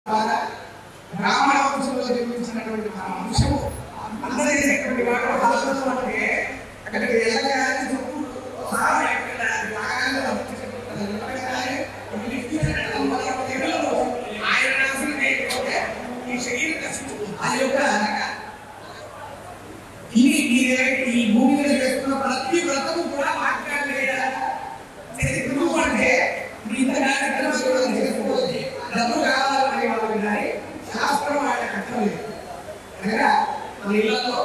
బ్రాహ్మణ వంశంలో జన్మించినటువంటి మన వంశము అందజేసేటువంటి వాడు అంటే అక్కడికి వెళ్ళగానే ఆయన నాశనం చేయకపోతే ఈ శరీరం నశించుకుంటుంది. అది యొక్క ఈ భూమి మీద చేస్తున్న ప్రతి వ్రతము కూడా వాక్యాలు చరిత్రము అంటే ఇంత కార్యక్రమం చేసుకోవాలి, డబ్బు కావాలనే వాళ్ళు కానీ శాస్త్రం ఆయన కట్టలేదు. అనగా మన ఇళ్లలో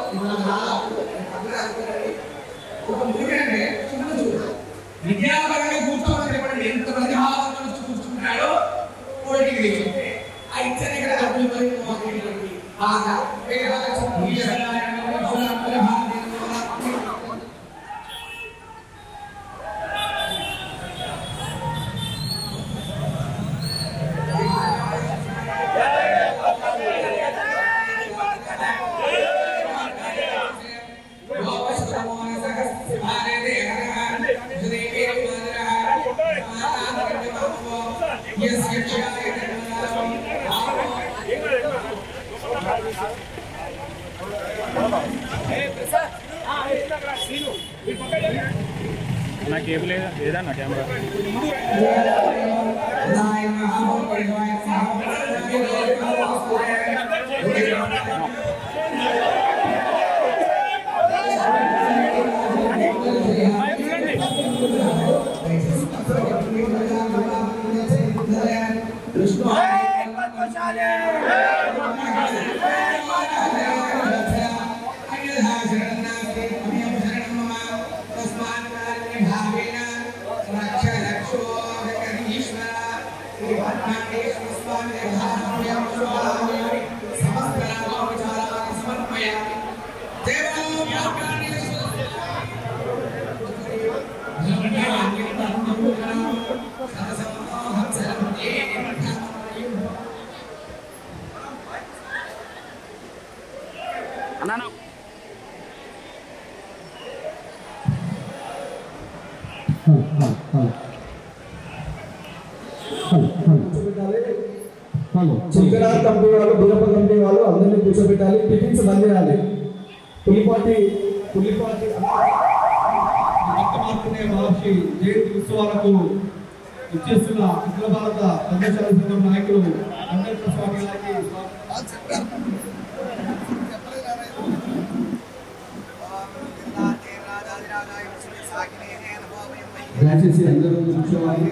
ఒక మూడు అంటే చిన్న చూడాలి విద్యాపరంగా కూర్చోమని చెప్పండి, ఎంత ప్రతిభావంతో కూర్చుంటాడో కోటికి దిగుతుంది. ఆ ఇచ్చని ఇక్కడ డబ్బులు మరి బాగా నా కేబుల్ ఏదా నా కెమెరా చిక్కరాల కంపెనీ వాళ్ళు, గురప్ప కంపెనీ వాళ్ళు అందరినీ కూర్చోబెట్టాలి. టిఫిన్స్ బంద్ చేయాలి. పులిపాటి మార్పునే మహర్షి జయంతి ఉత్సవాలకు ఇచ్చేస్తున్న అఖిల భారత ధర్మశాల సంఘం నాయకులు వెంకటేశ్వర స్వామి గారికి దయచేసి అందరూ కూర్చోవాలి.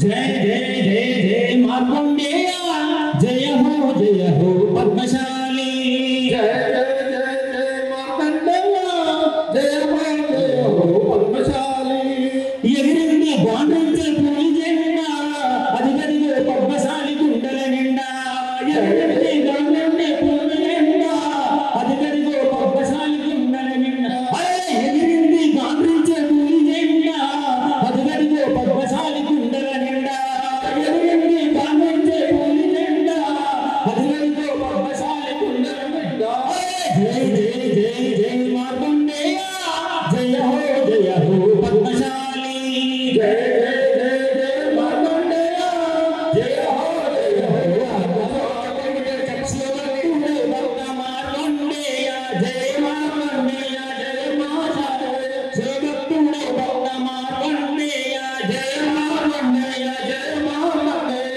जय जय जय जय मार्कंडेय, जय हो पद्मशाली। जय जय जय जय मार्कंडेय, जय हो पद्मशाली। ఎగిరింది బాండ్రంచే పూలి జెండా, అధిగదిగో పద్మశాలి గుండెల నిండా. ఎగిరింది బాండ్రంచే పూలి జెండా, అధిగదిగో పద్మశాలి గుండెల నిండా. ఎగిరింది బాండ్రంచే పూలి జెండా, అధిగదిగో పద్మశాలి గుండెల నిండా. ఎగిరింది బాండ్రంచే పూలి జెండా, అధిగదిగో పద్మశాలి గుండెల నిండా. జై జై జై జై మార్కండేయ, జయ హో పద్మశాలి। जय जय जय जय मार्कंडेय, जय हो भक्त मार्कंडेय, जय मार्कंडेय जय माशाले। जय भक्तुडे भक्त मार्कंडेय, जय मार्कंडेय जय मार्कंडेय।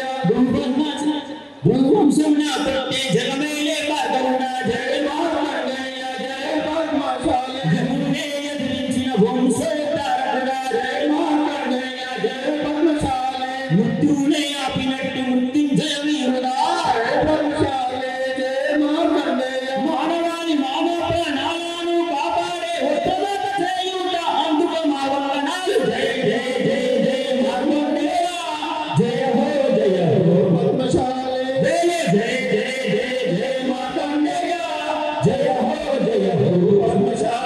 भूवंशुना प्रत्ये जगमेले भागवना, जय मार्कंडेय जय पद्मशाली। जमुने यदिंచిన వంశోద్ధారకుడా, जय मार्कंडेय जय पद्मशाली। मृत्युने ఆపినట్టు మృత్యుంజయ వీరుడా, जय पद्मशाली जय मार्कंडेय। మానవాళి మానవ ప్రాణాలను కాపాడే ఉత్తమత చేయుట అందుకు మా వందనాలు। జై జై జై జై మార్కండేయ, జయ హో పద్మశాలి। జై జై జై జై జై మార్కండేయ, జయ హో పద్మశాలి।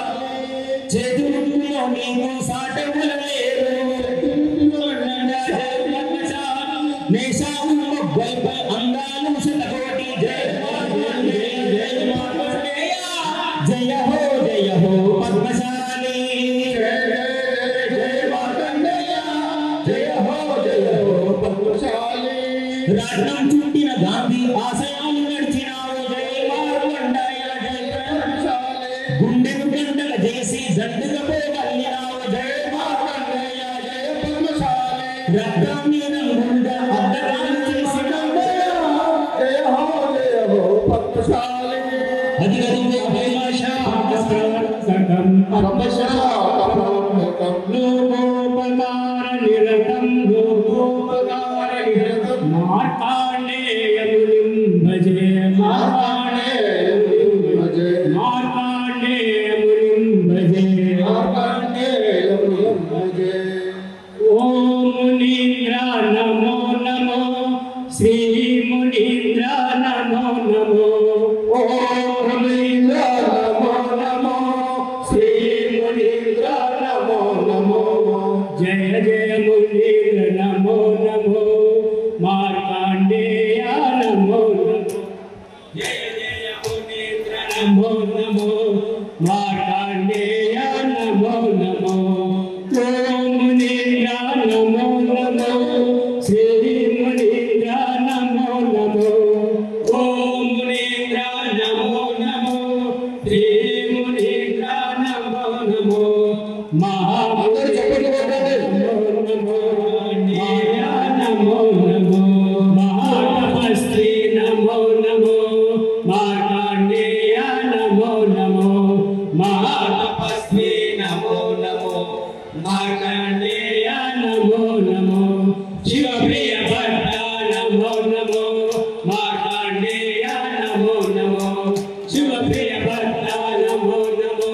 నేసావు మొగ్గైపై అందాలు శతకోటి జయ జయ మార్కండేయ జయ హో పద్మశాలి జయ మార్కండేయ జయ హో పద్మశాలి రాట్నం చుట్టిన గాంధీ ఆశయాలు నడిచినావు జయ మార్కండేయ జయ పద్మశాలి గుండెను గంటల చేసి జండుగా పోగలిగినావు జయ మార్కండేయ జయ పద్మశాలి రక్తాన్ని రంగులుగా అద్దరాలు చేసినావు జయ హో పద్మశాలి అధిగదించే పద్మశాకం పద్మశాకం లోకోపకార నిరతం లోకోపకార నిరతం మార్కండేయమునిం భజే మార్కండేయమునిం భజే మార్కండేయమునిం భజే మార్కండేయమునిం భజే ఓం మునీంద్ర నమో నమో శ్రీ మునీంద్ర నమో నమో ఓం మునీంద్ర నమో నమో శ్రీ మునీంద్ర నమో నమో జయ జయ మునీంద్ర నమో నమో మార్కండేయ నమో నమో జయ జయ మునీంద్ర నమో నమో మార్కండేయ నమో నమో ఓం మునీంద్ర నమో నమో శ్రీ మునీంద్ర నమో నమో ఓం మునీంద్ర నమో నమో శ్రీ మునీంద్ర నమో నమో నమో నమో మహాతపస్వి నమో నమో మార్కండేయ నమో నమో మహాతపస్వి నమో నమో మార్కండేయ నమో నమో శివప్రియ భట్ట నమో నమో మార్కండేయ నమో నమో శివప్రియ భట్ట నమో నమో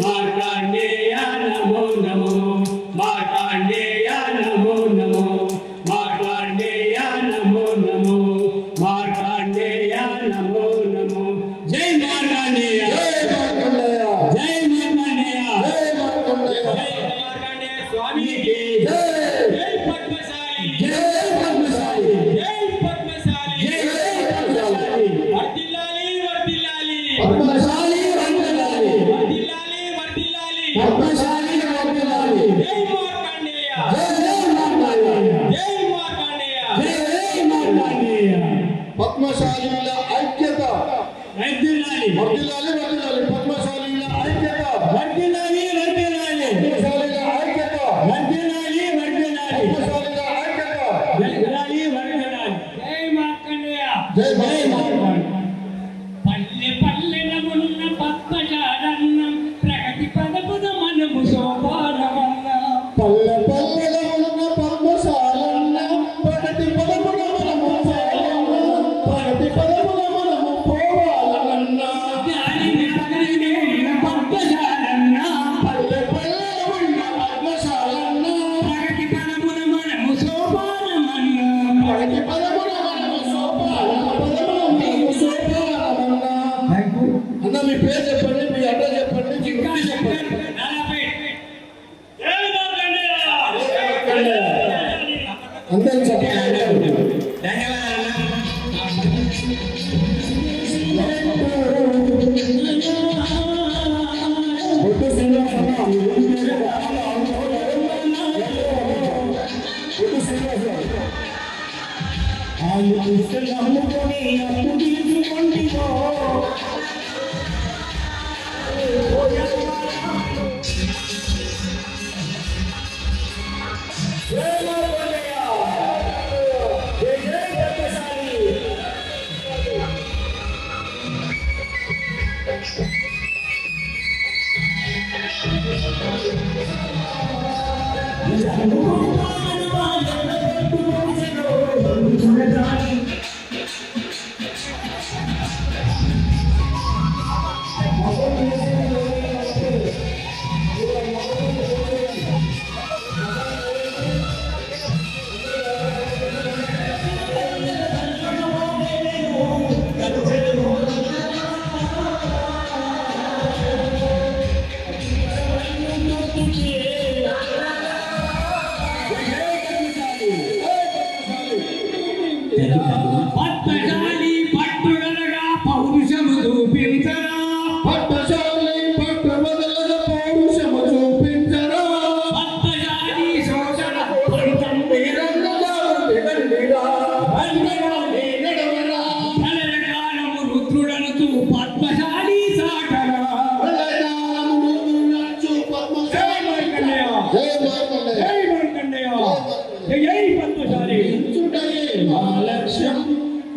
మార్కండేయ నమో నమో మార్కండేయ నమో నమో మార్కండేయ నమో నమో మార్కండేయ నమో నమో జై మార్కండేయ జై మార్కండేయ జై మార్కండేయ జై మార్కండేయ జై మార్కండేయ స్వామికి జై జై పద్మశాలి జై పద్మశాలి జై పద్మశాలి జై పద్మశాలి వర్ధిల్లాలి వర్ధిల్లాలి పద్మశాలి వర్ధిల్లాలి వర్ధిల్లాలి వర్ధిల్లాలి పద్మశాలి వర్ధిల్లాలి జై మార్కండేయ జై మార్కండేయ జై మార్కండేయ జై మార్కండేయ పద్మశాలీల ఐక్యత వర్ధిల్లాలి వర్ధిల్లాలి వర్ధిల్లాలి పద్మశాలీల ఐక్యత వర్ధిల్లాలి వర్ధిల్లాలి పద్మశాలీల ఐక్యత వర్ధిల్లాలి వర్ధిల్లాలి పద్మశాలీల ఐక్యత వర్ధిల్లాలి వర్ధిల్లాలి జై మార్కండేయ జై జై మార్కండేయ పల్లె పల్లెన ఉన్న పద్మశాలన్నం ప్రగతి పదపద మనము శోభానవన్న పల్లె పల్లెల ఉన్న పద్మశాలన్న ప్రగతి పదమున మనము పోవాలన్న ప్రగతి పదమున మనము పోవాలన్న గాలి పల్లెనే ఉన్న పద్మశాలన్న పల్లె పల్లెల ఉన్న పద్మశాలన్న ప్రగతి పదమున మనము శోభానవన్న ప్రగతి పదమున మనము శోభాలన్న అన్న మీ పేరు చెప్పండి మీ అడ్రస్ చెప్పండి మీ వృత్తి చెప్పండి జై మార్కండేయ అందరూ చెప్పండి ఒట్టు శ్రీనివాస ఒట్టు శ్రీనివాస పట్టశాలి పట్టుదలగా పౌరుషము చూపించరా పట్టశాలి పట్టుదలగా పౌరుషము చూపించరా పట్టశాలి శోషణ పంతం వీరంగగా వినండిరా అంగగానే నడవరా ప్రళయకాలము రుద్రుడనుచు పద్మశాలి సాటరా ప్రళయకాలము రుద్రుడనుచు పద్మశాలి జై మార్కండేయ జై పద్మశాలి మా లక్ష్యం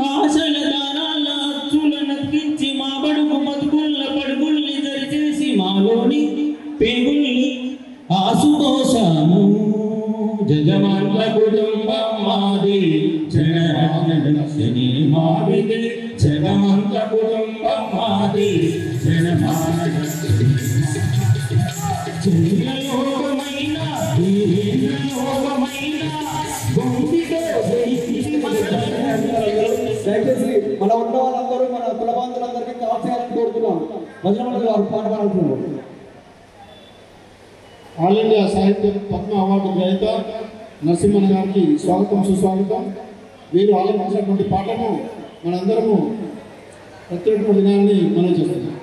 ఆశల దారాల అచ్చులనెక్కించి మా బడుగు బతుకుల్ల పడుగుల్ని దరిచేసి మాలోని పేగుల్ని ఆసుకోసాము జగమంత కుటుంబం మాది జనమానదర్శిని మావిది జగమంత కుటుంబం మాది జనమానదర్శిని చంద్రలోకమైన వీరేంద్రలోకమైన గుండితో దయచేసి మన ఉన్న వాళ్ళందరూ మన కులబాంధులందరికీ కాల్ చేయాలని కోరుతున్నాం. భజన మండలి వారు పాట పాడుతున్నారు. ఆల్ ఇండియా సాహిత్య పద్మ అవార్డు గ్రహీత నరసింహన్ గారికి స్వాగతం సుస్వాగతం. వీరు ఆలపించినటువంటి పాటను మనందరము ప్రత్యేకంగా వినాలని మనం చేస్తున్నాం.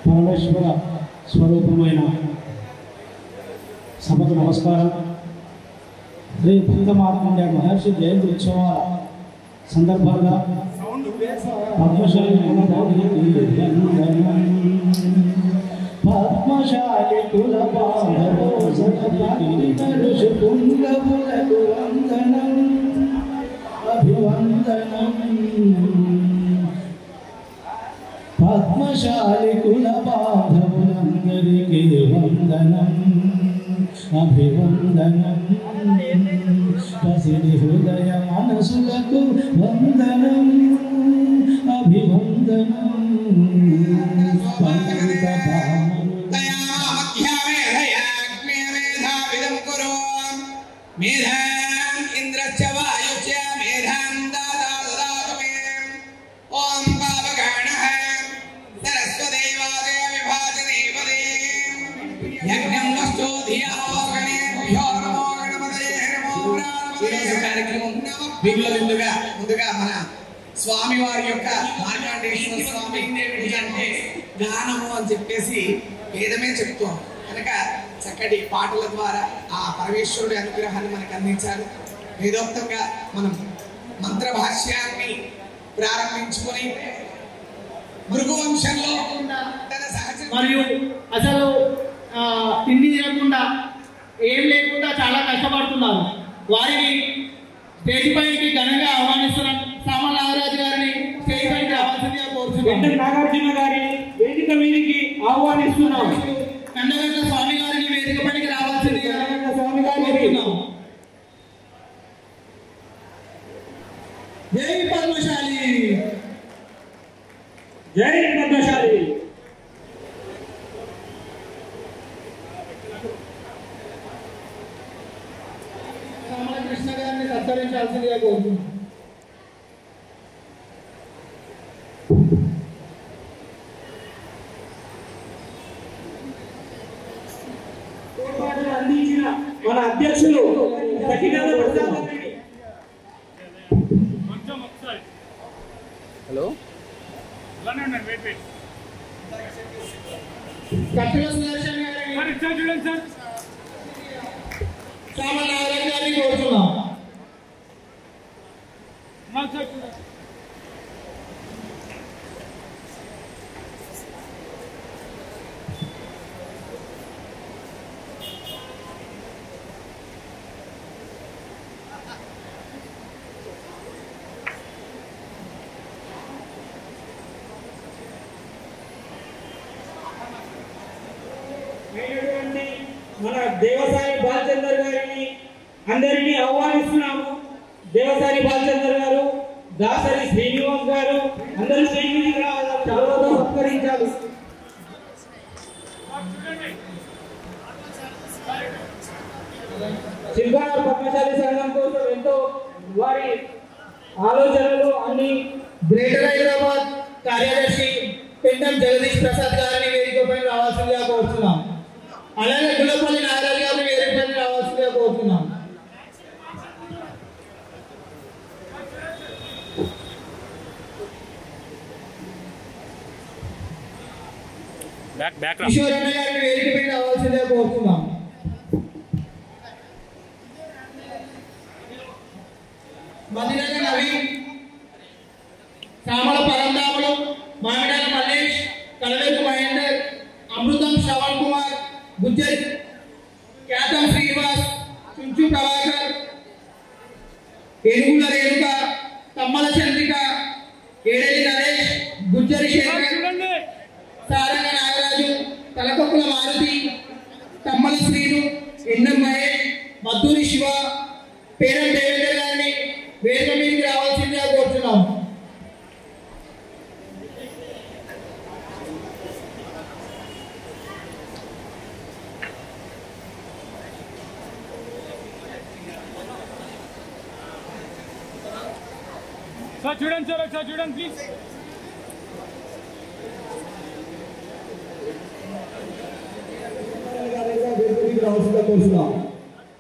పరమేశ్వర స్వరూపమైన సభకు నమస్కారం. శ్రీ భక్తమార్కండే మహర్షి జయంతి ఉత్సవాల సందర్భంగా పద్మశాలి పద్మశాలి కుల పుంగములకు వందనం అభివందనం. పద్మశాలి కుల బాంధవులందరికీ వందనం అభివందనం. పసిడి హృదయ మనసులకు వందనం అభివందనం. పండిత మేధాం ఇంద్రశ్చ వాయుశ్చ మేధాం దాదాదు మే. ఓం పాపగాణః సరస్వదేవాదే విభాజనే పదే యజ్ఞం వస్తు ధియావగణేభ్యో నమో గణపతయే నమో ప్రాణపతయే. కార్యక్రమం ముందుగా మన స్వామి వారి యొక్క మార్కండేశ్వర స్వామి పూజ అంటే గానము అని చెప్పేసి వేదమే చెప్తాం కనుక చక్కటి పాటల ద్వారా ఆ పరమేశ్వరుడి అనుగ్రహాన్ని మనకు అందించారు. వేదోక్తంగా మనం మంత్ర భాష్యాన్ని ప్రారంభించుకొని భృగు వంశంలో తన సహచ మరియు అసలు తిండి తినకుండా ఏం లేకుండా చాలా కష్టపడుతున్నారు. వారిని స్టేజ్ పైకి ఘనంగా ఆహ్వానిస్తున్నారు. సామల నాగరాజు గారిని స్టేజ్ పైకి రావాల్సిందిగా కోరుతున్నాం. నాగార్జున గారి వేదిక మీదకి ఆహ్వానిస్తున్నాం. కండగట్ల స్వామి గారిని వేదిక పైకి రావాల్సిందిగా స్వామి గారిని కోరుతున్నాం. జై పద్మశాలి జై పద్మశాలి. సామల కృష్ణ గారిని సత్కరించాల్సిందిగా కోరుతున్నాం. అందించిన మన అధ్యక్షులు సఖినాథ ప్రసాద్ రెడ్డి. హలో కట్టల సుదర్శన్ గారిని సామల నాగరాజు గారిని కోరుతున్నాం. మన దేవసాని బాలచందర్ గారిని అందరినీ ఆహ్వానిస్తున్నాము. దేవసాని బాలచందర్ గారు, దాసరి శ్రీనివాస్ గారు అందరూ స్టేజ్ మీదకి రావాలి. చాలా సత్కరించాలి. శిల్పారావు పద్మశాలి సంఘం కోసం ఎంతో వారి ఆలోచనలు అన్ని గ్రేటర్ హైదరాబాద్ కార్యదర్శి పెండం జగదీష్ ప్రసాద్ గారిని వేదికపై రావాల్సిందిగా కోరుతున్నాం. అలాగే గుల్లపల్లి నాగరాజు గారిని వేరే పని రావాల్సిందిగా కోరుతున్నాం. కిషోర్ అన్న గారిని వేదిక పైన రావాల్సిందిగా కోరుతున్నాం. మదినగ నవీన్, సామల పరంధాములు, మామిడాల మల్లేష్, కలవేపు మహేందర్, అమృతం శ్రవణ్ కుమార్, గుజ్జరి ఖ్యాతం శ్రీనివాస్, చుంచు ప్రభాకర్, ఏనుగుల రేణుక, తమ్మల చంద్రిక, ఏడేలి నరేష్, గుజ్జరి శేఖర్, సారంగ నాగరాజు, తలకొక్కుల మారుతి, తమ్మల శ్రీను, ఎన్నం మహేష్, మద్దూరి శివ, పేరం దేవేంద్ర గారిని వేదిక మీదకి రావాల్సిందిగా కోరుతున్నాం. సార్ చూడండి సార్, ఒకసారి చూడండి ప్లీజ్.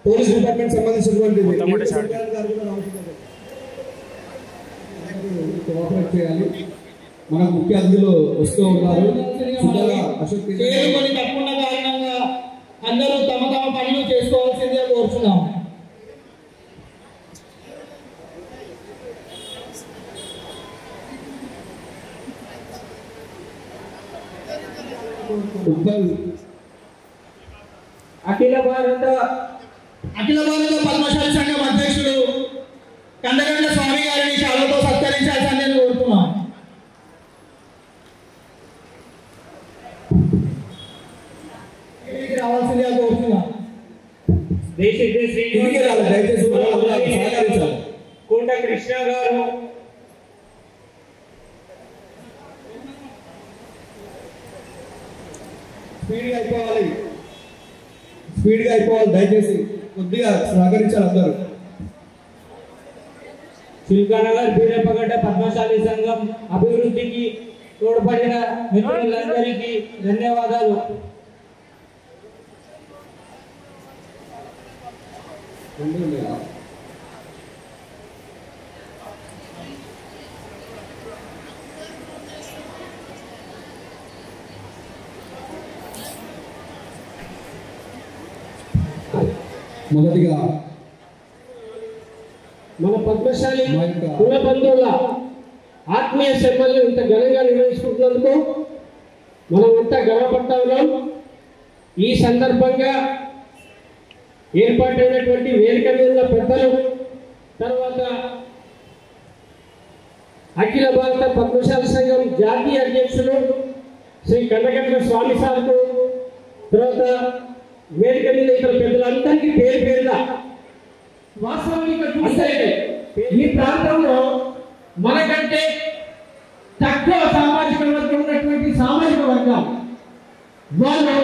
పోలీస్ డిపార్ట్మెంట్ సంబంధించినటువంటి కోఆపరేట్ చేయాలి. మనకు ముఖ్య అతిథులు వస్తూ ఉన్నారు. కొన్ని తప్పున్న కారణంగా అందరూ తమ తమ పనులు చేసుకోవాల్సిందిగా కోరుతున్నాం. అఖిల భారత పద్మశాలి సంఘం అధ్యక్షుడు కందగండ్ల స్వామి గారిని శాలతో సత్కరించాల్సిందని కోరుతున్నాం. రావాల్సిందిగా కోరుతున్నాం. కోట కృష్ణ గారు, స్పీడ్గా అయిపోవాలి. దయచేసి కొద్దిగా సహకరించాలి అందరూ. చిల్కానగర్ బీరప్పగడ్డ పద్మశాలి సంఘం అభివృద్ధికి తోడ్పడిన మిత్రులందరికీ ధన్యవాదాలు. మొదటిగా మన పద్మశాలి కుల బంధువుల ఆత్మీయ సమ్మేళనం ఇంత ఘనంగా నిర్వహించుకుంటున్నందుకు మనమంతా గర్వపడతా ఉన్నాం. ఈ సందర్భంగా ఏర్పాటైనటువంటి వేదిక మీద పెద్దలు, తర్వాత అఖిల భారత పద్మశాలి సంఘం జాతీయ అధ్యక్షులు శ్రీ కందగండ్ల స్వామి సార్కు, తర్వాత వేదిక మీద ఇతర పెద్దలందరికీ పేరు పేరుగా వాస్తవానికి చూస్తే ఈ ప్రాంతంలో మనకంటే తక్కువ సామాజిక వర్గం ఉన్నటువంటి సామాజిక వర్గం వాళ్ళు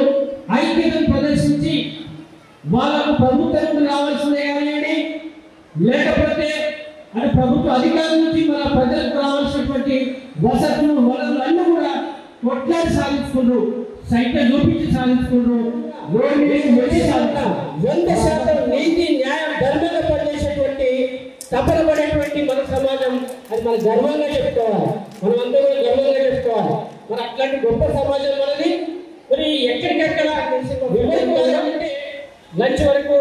ఐక్యతను ప్రదర్శించి వాళ్ళకు ప్రభుత్వం రావాల్సిందే కానివ్వండి, లేకపోతే అది ప్రభుత్వ అధికారుల నుంచి మన ప్రజలకు రావాల్సినటువంటి వసతులు వనరులు అన్నీ కూడా కొట్లాడి సాధించుకున్నారు, సైతం చూపించి సాధించుకున్నారు. 100% నీతి న్యాయం ధర్మంగా పనిచేసేటువంటి తపన పడేటువంటి మన సమాజం, అది మన గర్వంగా చెప్పుకోవాలి. మనం అందరూ గర్వంగా చెప్పుకోవాలి. మరి అట్లాంటి గొప్ప సమాజం మనది. మరి ఎక్కడికెక్కడ అంటే లంచ్ వరకు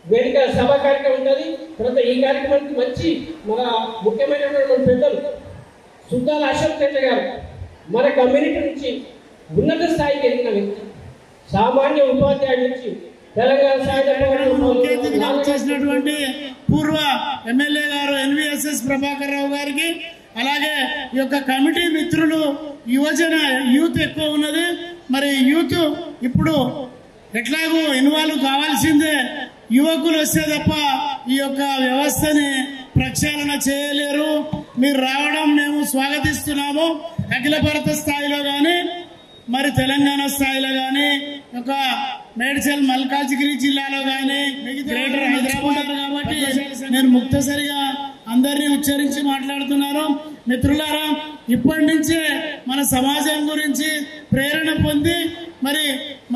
వేదిక సభా కార్యక్రమం ఉంటుంది. తర్వాత ఈ కార్యక్రమానికి మంచి మన ముఖ్యమైనటువంటి మన పెద్దలు సుద్దాల అశోక్ తేజ గారు మన కమ్యూనిటీ నుంచి ఉన్నత స్థాయికి ఎదిగిన వ్యక్తి, సామాన్య ఉపాధ్యాయుల నుంచి తెలంగాణ చేసినటువంటి పూర్వ ఎమ్మెల్యే గారు ఎన్విఎస్ఎస్ ప్రభాకర్ రావు గారికి, అలాగే ఈ యొక్క కమిటీ మిత్రులు, యువజన యూత్ ఎక్కువ ఉన్నది. మరి యూత్ ఇప్పుడు ఎట్లాగో ఇన్వాల్వ్ కావాల్సిందే. యువకులు వస్తే తప్ప ఈ యొక్క వ్యవస్థని ప్రక్షాళన చేయలేరు. మీరు రావడం మేము స్వాగతిస్తున్నాము. అఖిల భారత స్థాయిలో కానీ మరి తెలంగాణ స్థాయిలో కానీ ఒక మేడ్చల్ మల్కాజ్గిరి జిల్లాలో కానీ గ్రేటర్ హైదరాబాద్ కాబట్టి నేను ముక్తసరిగా అందరినీ ఉచ్చరించి మాట్లాడుతున్నాను. మిత్రులారా, ఇప్పటి నుంచే మన సమాజం గురించి ప్రేరణ పొంది మరి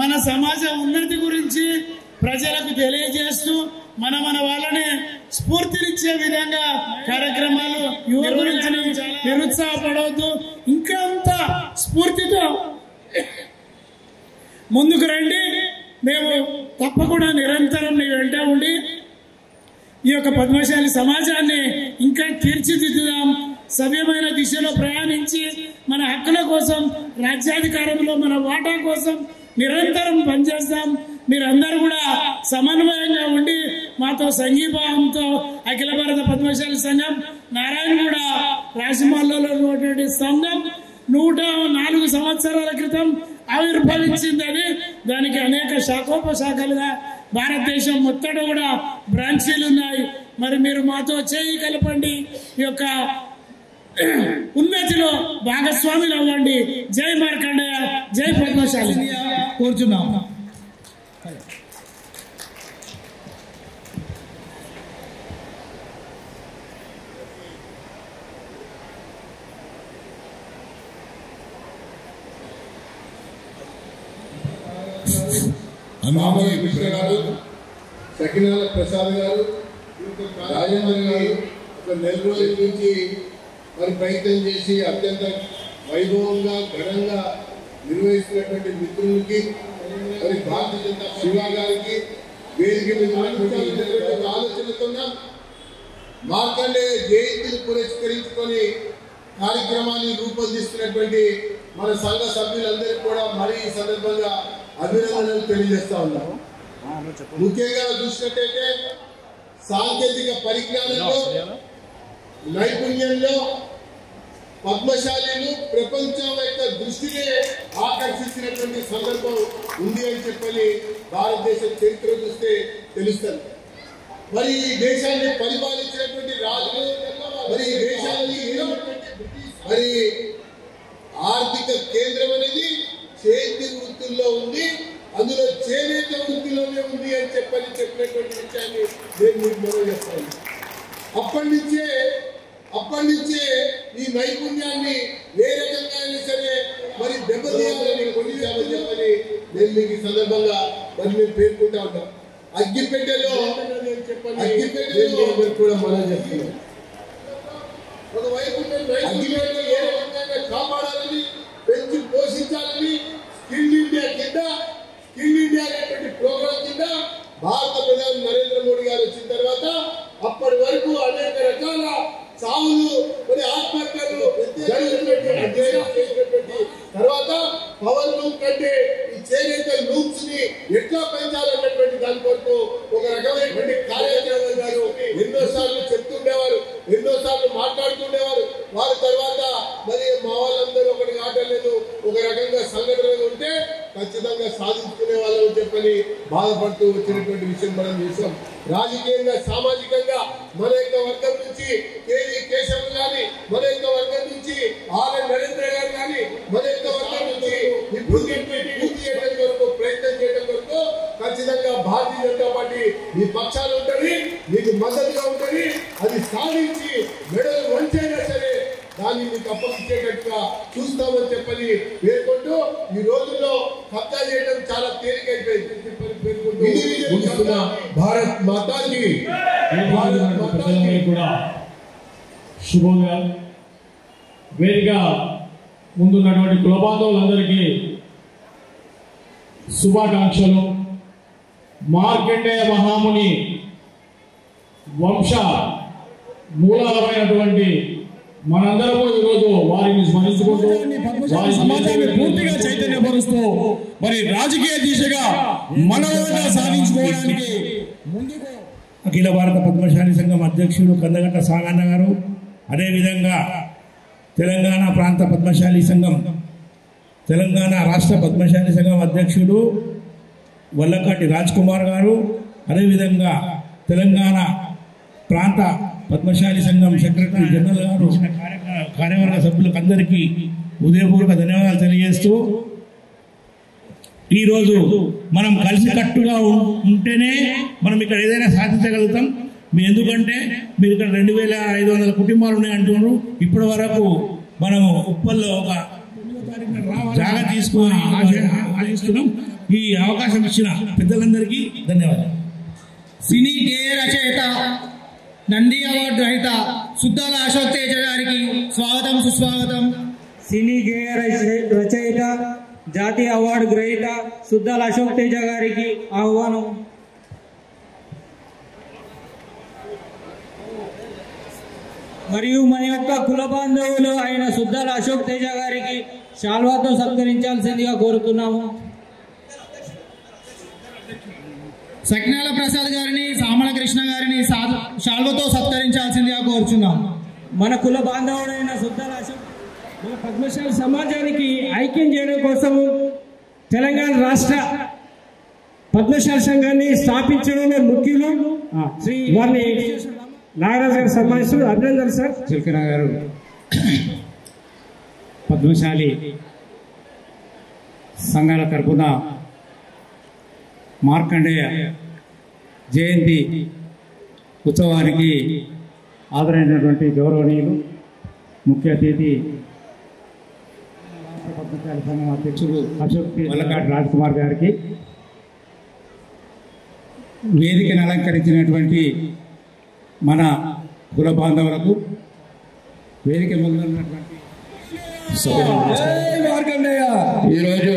మన మన సమాజ ఉన్నతి గురించి ప్రజలకు తెలియజేస్తూ మన వాళ్ళని స్ఫూర్తినిచ్చే విధంగా కార్యక్రమాలు నిర్వహించడం నిరుత్సాహపడవద్దు. ఇంకా అంత స్ఫూర్తితో ముందుకు రండి. మేము తప్పకుండా నిరంతరం మీ వెంట ఉండి ఈ యొక్క పద్మశాలి సమాజాన్ని ఇంకా తీర్చిదిద్దుదాం. సవ్యమైన దిశలో ప్రయాణించి మన హక్కుల కోసం, రాజ్యాధికారంలో మన వాటా కోసం నిరంతరం పనిచేస్తాం. మీరందరూ కూడా సమన్వయంగా ఉండి మాతో సంఘీభావంతో అఖిల భారత పద్మశాలి సంఘం నారాయణగూడ రాజమహల్లో ఉన్నటువంటి సంఘం 104 సంవత్సరాల క్రితం ఆవిర్భవించిందని, దానికి అనేక శాఖోపశాఖలుగా భారతదేశం మొత్తం కూడా బ్రాంచీలు ఉన్నాయి. మరి మీరు మాతో చేయి కలపండి, ఈ యొక్క ఉన్నతిలో భాగస్వాములు అవ్వండి. జై మార్కండేయ, జై పద్మశాలి కోరుచున్నాం. మామూలు కృష్ణ గారు, సకినాల ప్రసాద్ గారు, రాజేంద్ర గారు ఒక నెల రోజుల నుంచి మరి ప్రయత్నం చేసి అత్యంత వైభవంగా ఘనంగా నిర్వహిస్తున్నటువంటి మిత్రులకి, మరి భారతీయ జనతా శివ గారికి, వేదిక మీద ఆలోచనతో మార్కండేయ జయంతిని పురస్కరించుకొని కార్యక్రమాన్ని రూపొందిస్తున్నటువంటి మన సంఘ సభ్యులందరికీ కూడా మరి ఈ సందర్భంగా అభినందనలు తెలియజేస్తా ఉన్నాం. ముఖ్యంగా చూసినట్టయితే సాంకేతిక పరిజ్ఞానంలో, నైపుణ్యంలో పద్మశాలీలు ప్రపంచం యొక్క దృష్టిని ఆకర్షించినటువంటి సందర్భం ఉంది అని చెప్పని భారతదేశ చరిత్ర చూస్తే తెలుస్తుంది. మరి ఈ దేశాన్ని పరిపాలించినటువంటి రాజులు, మరి ఈ దేశాన్ని మరి ఆర్థిక కేంద్రం అనేది చేతి వృత్తుల్లో ఉంది, అందులో చేనేత వృత్తిలోనే ఉంది అని చెప్పినటువంటి విషయాన్ని నేను మీకు మనం చేస్తాను. అప్పటి నుంచే ఈ నైపుణ్యాన్ని ఏ రకంగా అయినా సరే మరి దెబ్బతీయాలని కొనియాలని చెప్పని నేను మీకు ఈ సందర్భంగా మరి మేము పేర్కొంటా ఉంటాం. అగ్గిపెట్టెలో కూడా మనం చెప్తున్నాం. ఒకవైపు అగ్గిపెట్టెలో ఏ రకంగా కాపాడాలని, పెంచి పోషించాలని స్కిల్ ఇండియా అనేటువంటి ప్రోగ్రాం కింద భారత ప్రధాని నరేంద్ర మోడీ గారు వచ్చిన తర్వాత అప్పటి వరకు అనేక రకాల సాగులు, మరి ఆత్మహత్యలు జరిగినటువంటి తర్వాత పవర్ లూమ్ కంటే ఈ చేనేత లూమ్స్ ని ఎట్లా పెంచాలన్నటువంటి దాని కొరకు ఒక రకమైనటువంటి కార్యాచరణ గారు ఎన్నోసార్లు చెప్తుండేవారు, ఎన్నోసార్లు మాట్లాడుతుండేవారు. వారి తర్వాత మరి మా వాళ్ళందరూ ఒకటి ఆటలేదు, ఒక రకంగా సంఘటనలు ఉంటే ఖచ్చితంగా సాధించుకునే వాళ్ళని చెప్పని బాధపడుతూ వచ్చినటువంటి విషయం మనం చూసాం. రాజకీయంగా, సామాజికంగా మన యొక్క వర్గం నుంచి కేవీ కేశవ్ గాని, మన యొక్క వర్గం నుంచి ఆర్ఎన్ నరేంద్ర గారు కానీ, మన యొక్క వర్గం నుంచి ఇప్పుడు పూర్తి చేయడం కొరకు ప్రయత్నం చేయడం కొరకు ఖచ్చితంగా భారతీయ జనతా పార్టీ మీ పక్షాలు ఉంటుంది, మీకు మద్దతుగా ఉంటుంది. అది సాధించి మెడలు వంచైనా సరే దాన్ని మీకు అప్పగించేటట్టుగా చూస్తామని చెప్పని పేర్కొంటూ, ఈ రోజుల్లో కబ్జా చేయడం చాలా తేలికైపోయింది. భారత్ మాతాకి కూడా శుభోదయం. వేదిక ముందున్నటువంటి కులబాంధవులందరికీ శుభాకాంక్షలు. మార్కండేయ మహాముని వంశ మూలాలమైనటువంటి మనందరము ఈరోజు వారిని స్మరించుకుంటూ సమాజాన్ని పూర్తిగా చైతన్యపరుస్తూ మరి రాజకీయ దిశగా మనవంగా సాధించుకోవడానికి ముందుకు అఖిల భారత పద్మశాలి సంఘం అధ్యక్షుడు కందగట్ట సాగన్న గారు, అదేవిధంగా తెలంగాణ ప్రాంత పద్మశాలి సంఘం, తెలంగాణ రాష్ట్ర పద్మశాలి సంఘం అధ్యక్షుడు వల్లకాటి రాజ్ కుమార్ గారు, అదేవిధంగా తెలంగాణ ప్రాంత పద్మశాలి సంఘం సెక్రటరీ జనరల్ గారు, కార్యవర్గ సభ్యులకు అందరికీ ఉదయపూర్వక ధన్యవాదాలు తెలియజేస్తూ, ఈరోజు మనం కలిసికట్టుగా ఉంటేనే మనం ఇక్కడ ఏదైనా సాధించగలుగుతాం. ఎందుకంటే మీరు ఇక్కడ 2500 కుటుంబాలు ఉన్నాయంటున్నారు. ఇప్పటి వరకు మనము ఉప్పల్లో ఒక జాగా తీసుకొని ఆశిస్తున్నాం. ఈ అవకాశం ఇచ్చిన పెద్దలందరికీ ధన్యవాదాలు. సినీ గేయ రచయిత నంది అవార్డు రహిత సుద్దాల అశోక్ తేజ గారికి స్వాగతం సుస్వాగతం. సినీ గేయ రచయిత జాతీయ అవార్డు గ్రహీత సుద్దాల అశోక్ తేజ గారికి ఆహ్వానం. మరియు మన యొక్క కుల బాంధవులు అయిన సుద్దాల అశోక్ తేజ గారికి శాల్వాతో సత్కరించాల్సిందిగా కోరుతున్నాము. సజ్ఞాల ప్రసాద్ గారిని సామల కృష్ణ గారిని శాల్వతో సత్కరించాల్సిందిగా కోరుచున్నాం. మన కుల బాంధవుడైన సుద్దాల అశోక్ మన పద్మశాలి సమాజానికి ఐక్యం చేయడం కోసము తెలంగాణ రాష్ట్ర పద్మశాలి సంఘాన్ని స్థాపించడంలో ముఖ్యులు శ్రీ వారిని నాగరాజు గారు సన్మానిస్తూ అభినందనలు సార్. చిల్కరా గారు పద్మశాలి సంఘాల తరఫున మార్కండేయ జయంతి ఉత్సవానికి హాజరైనటువంటి గౌరవనీయులు ముఖ్య అతిథి పద్మశాలి సంఘం అధ్యక్షుడు అశోక్ వల్లకాటి రాజ్ కుమార్ గారికి, వేదికను అలంకరించినటువంటి మన కుల బాంధవులకు, వేదిక ముందున్నటువంటి ఈరోజు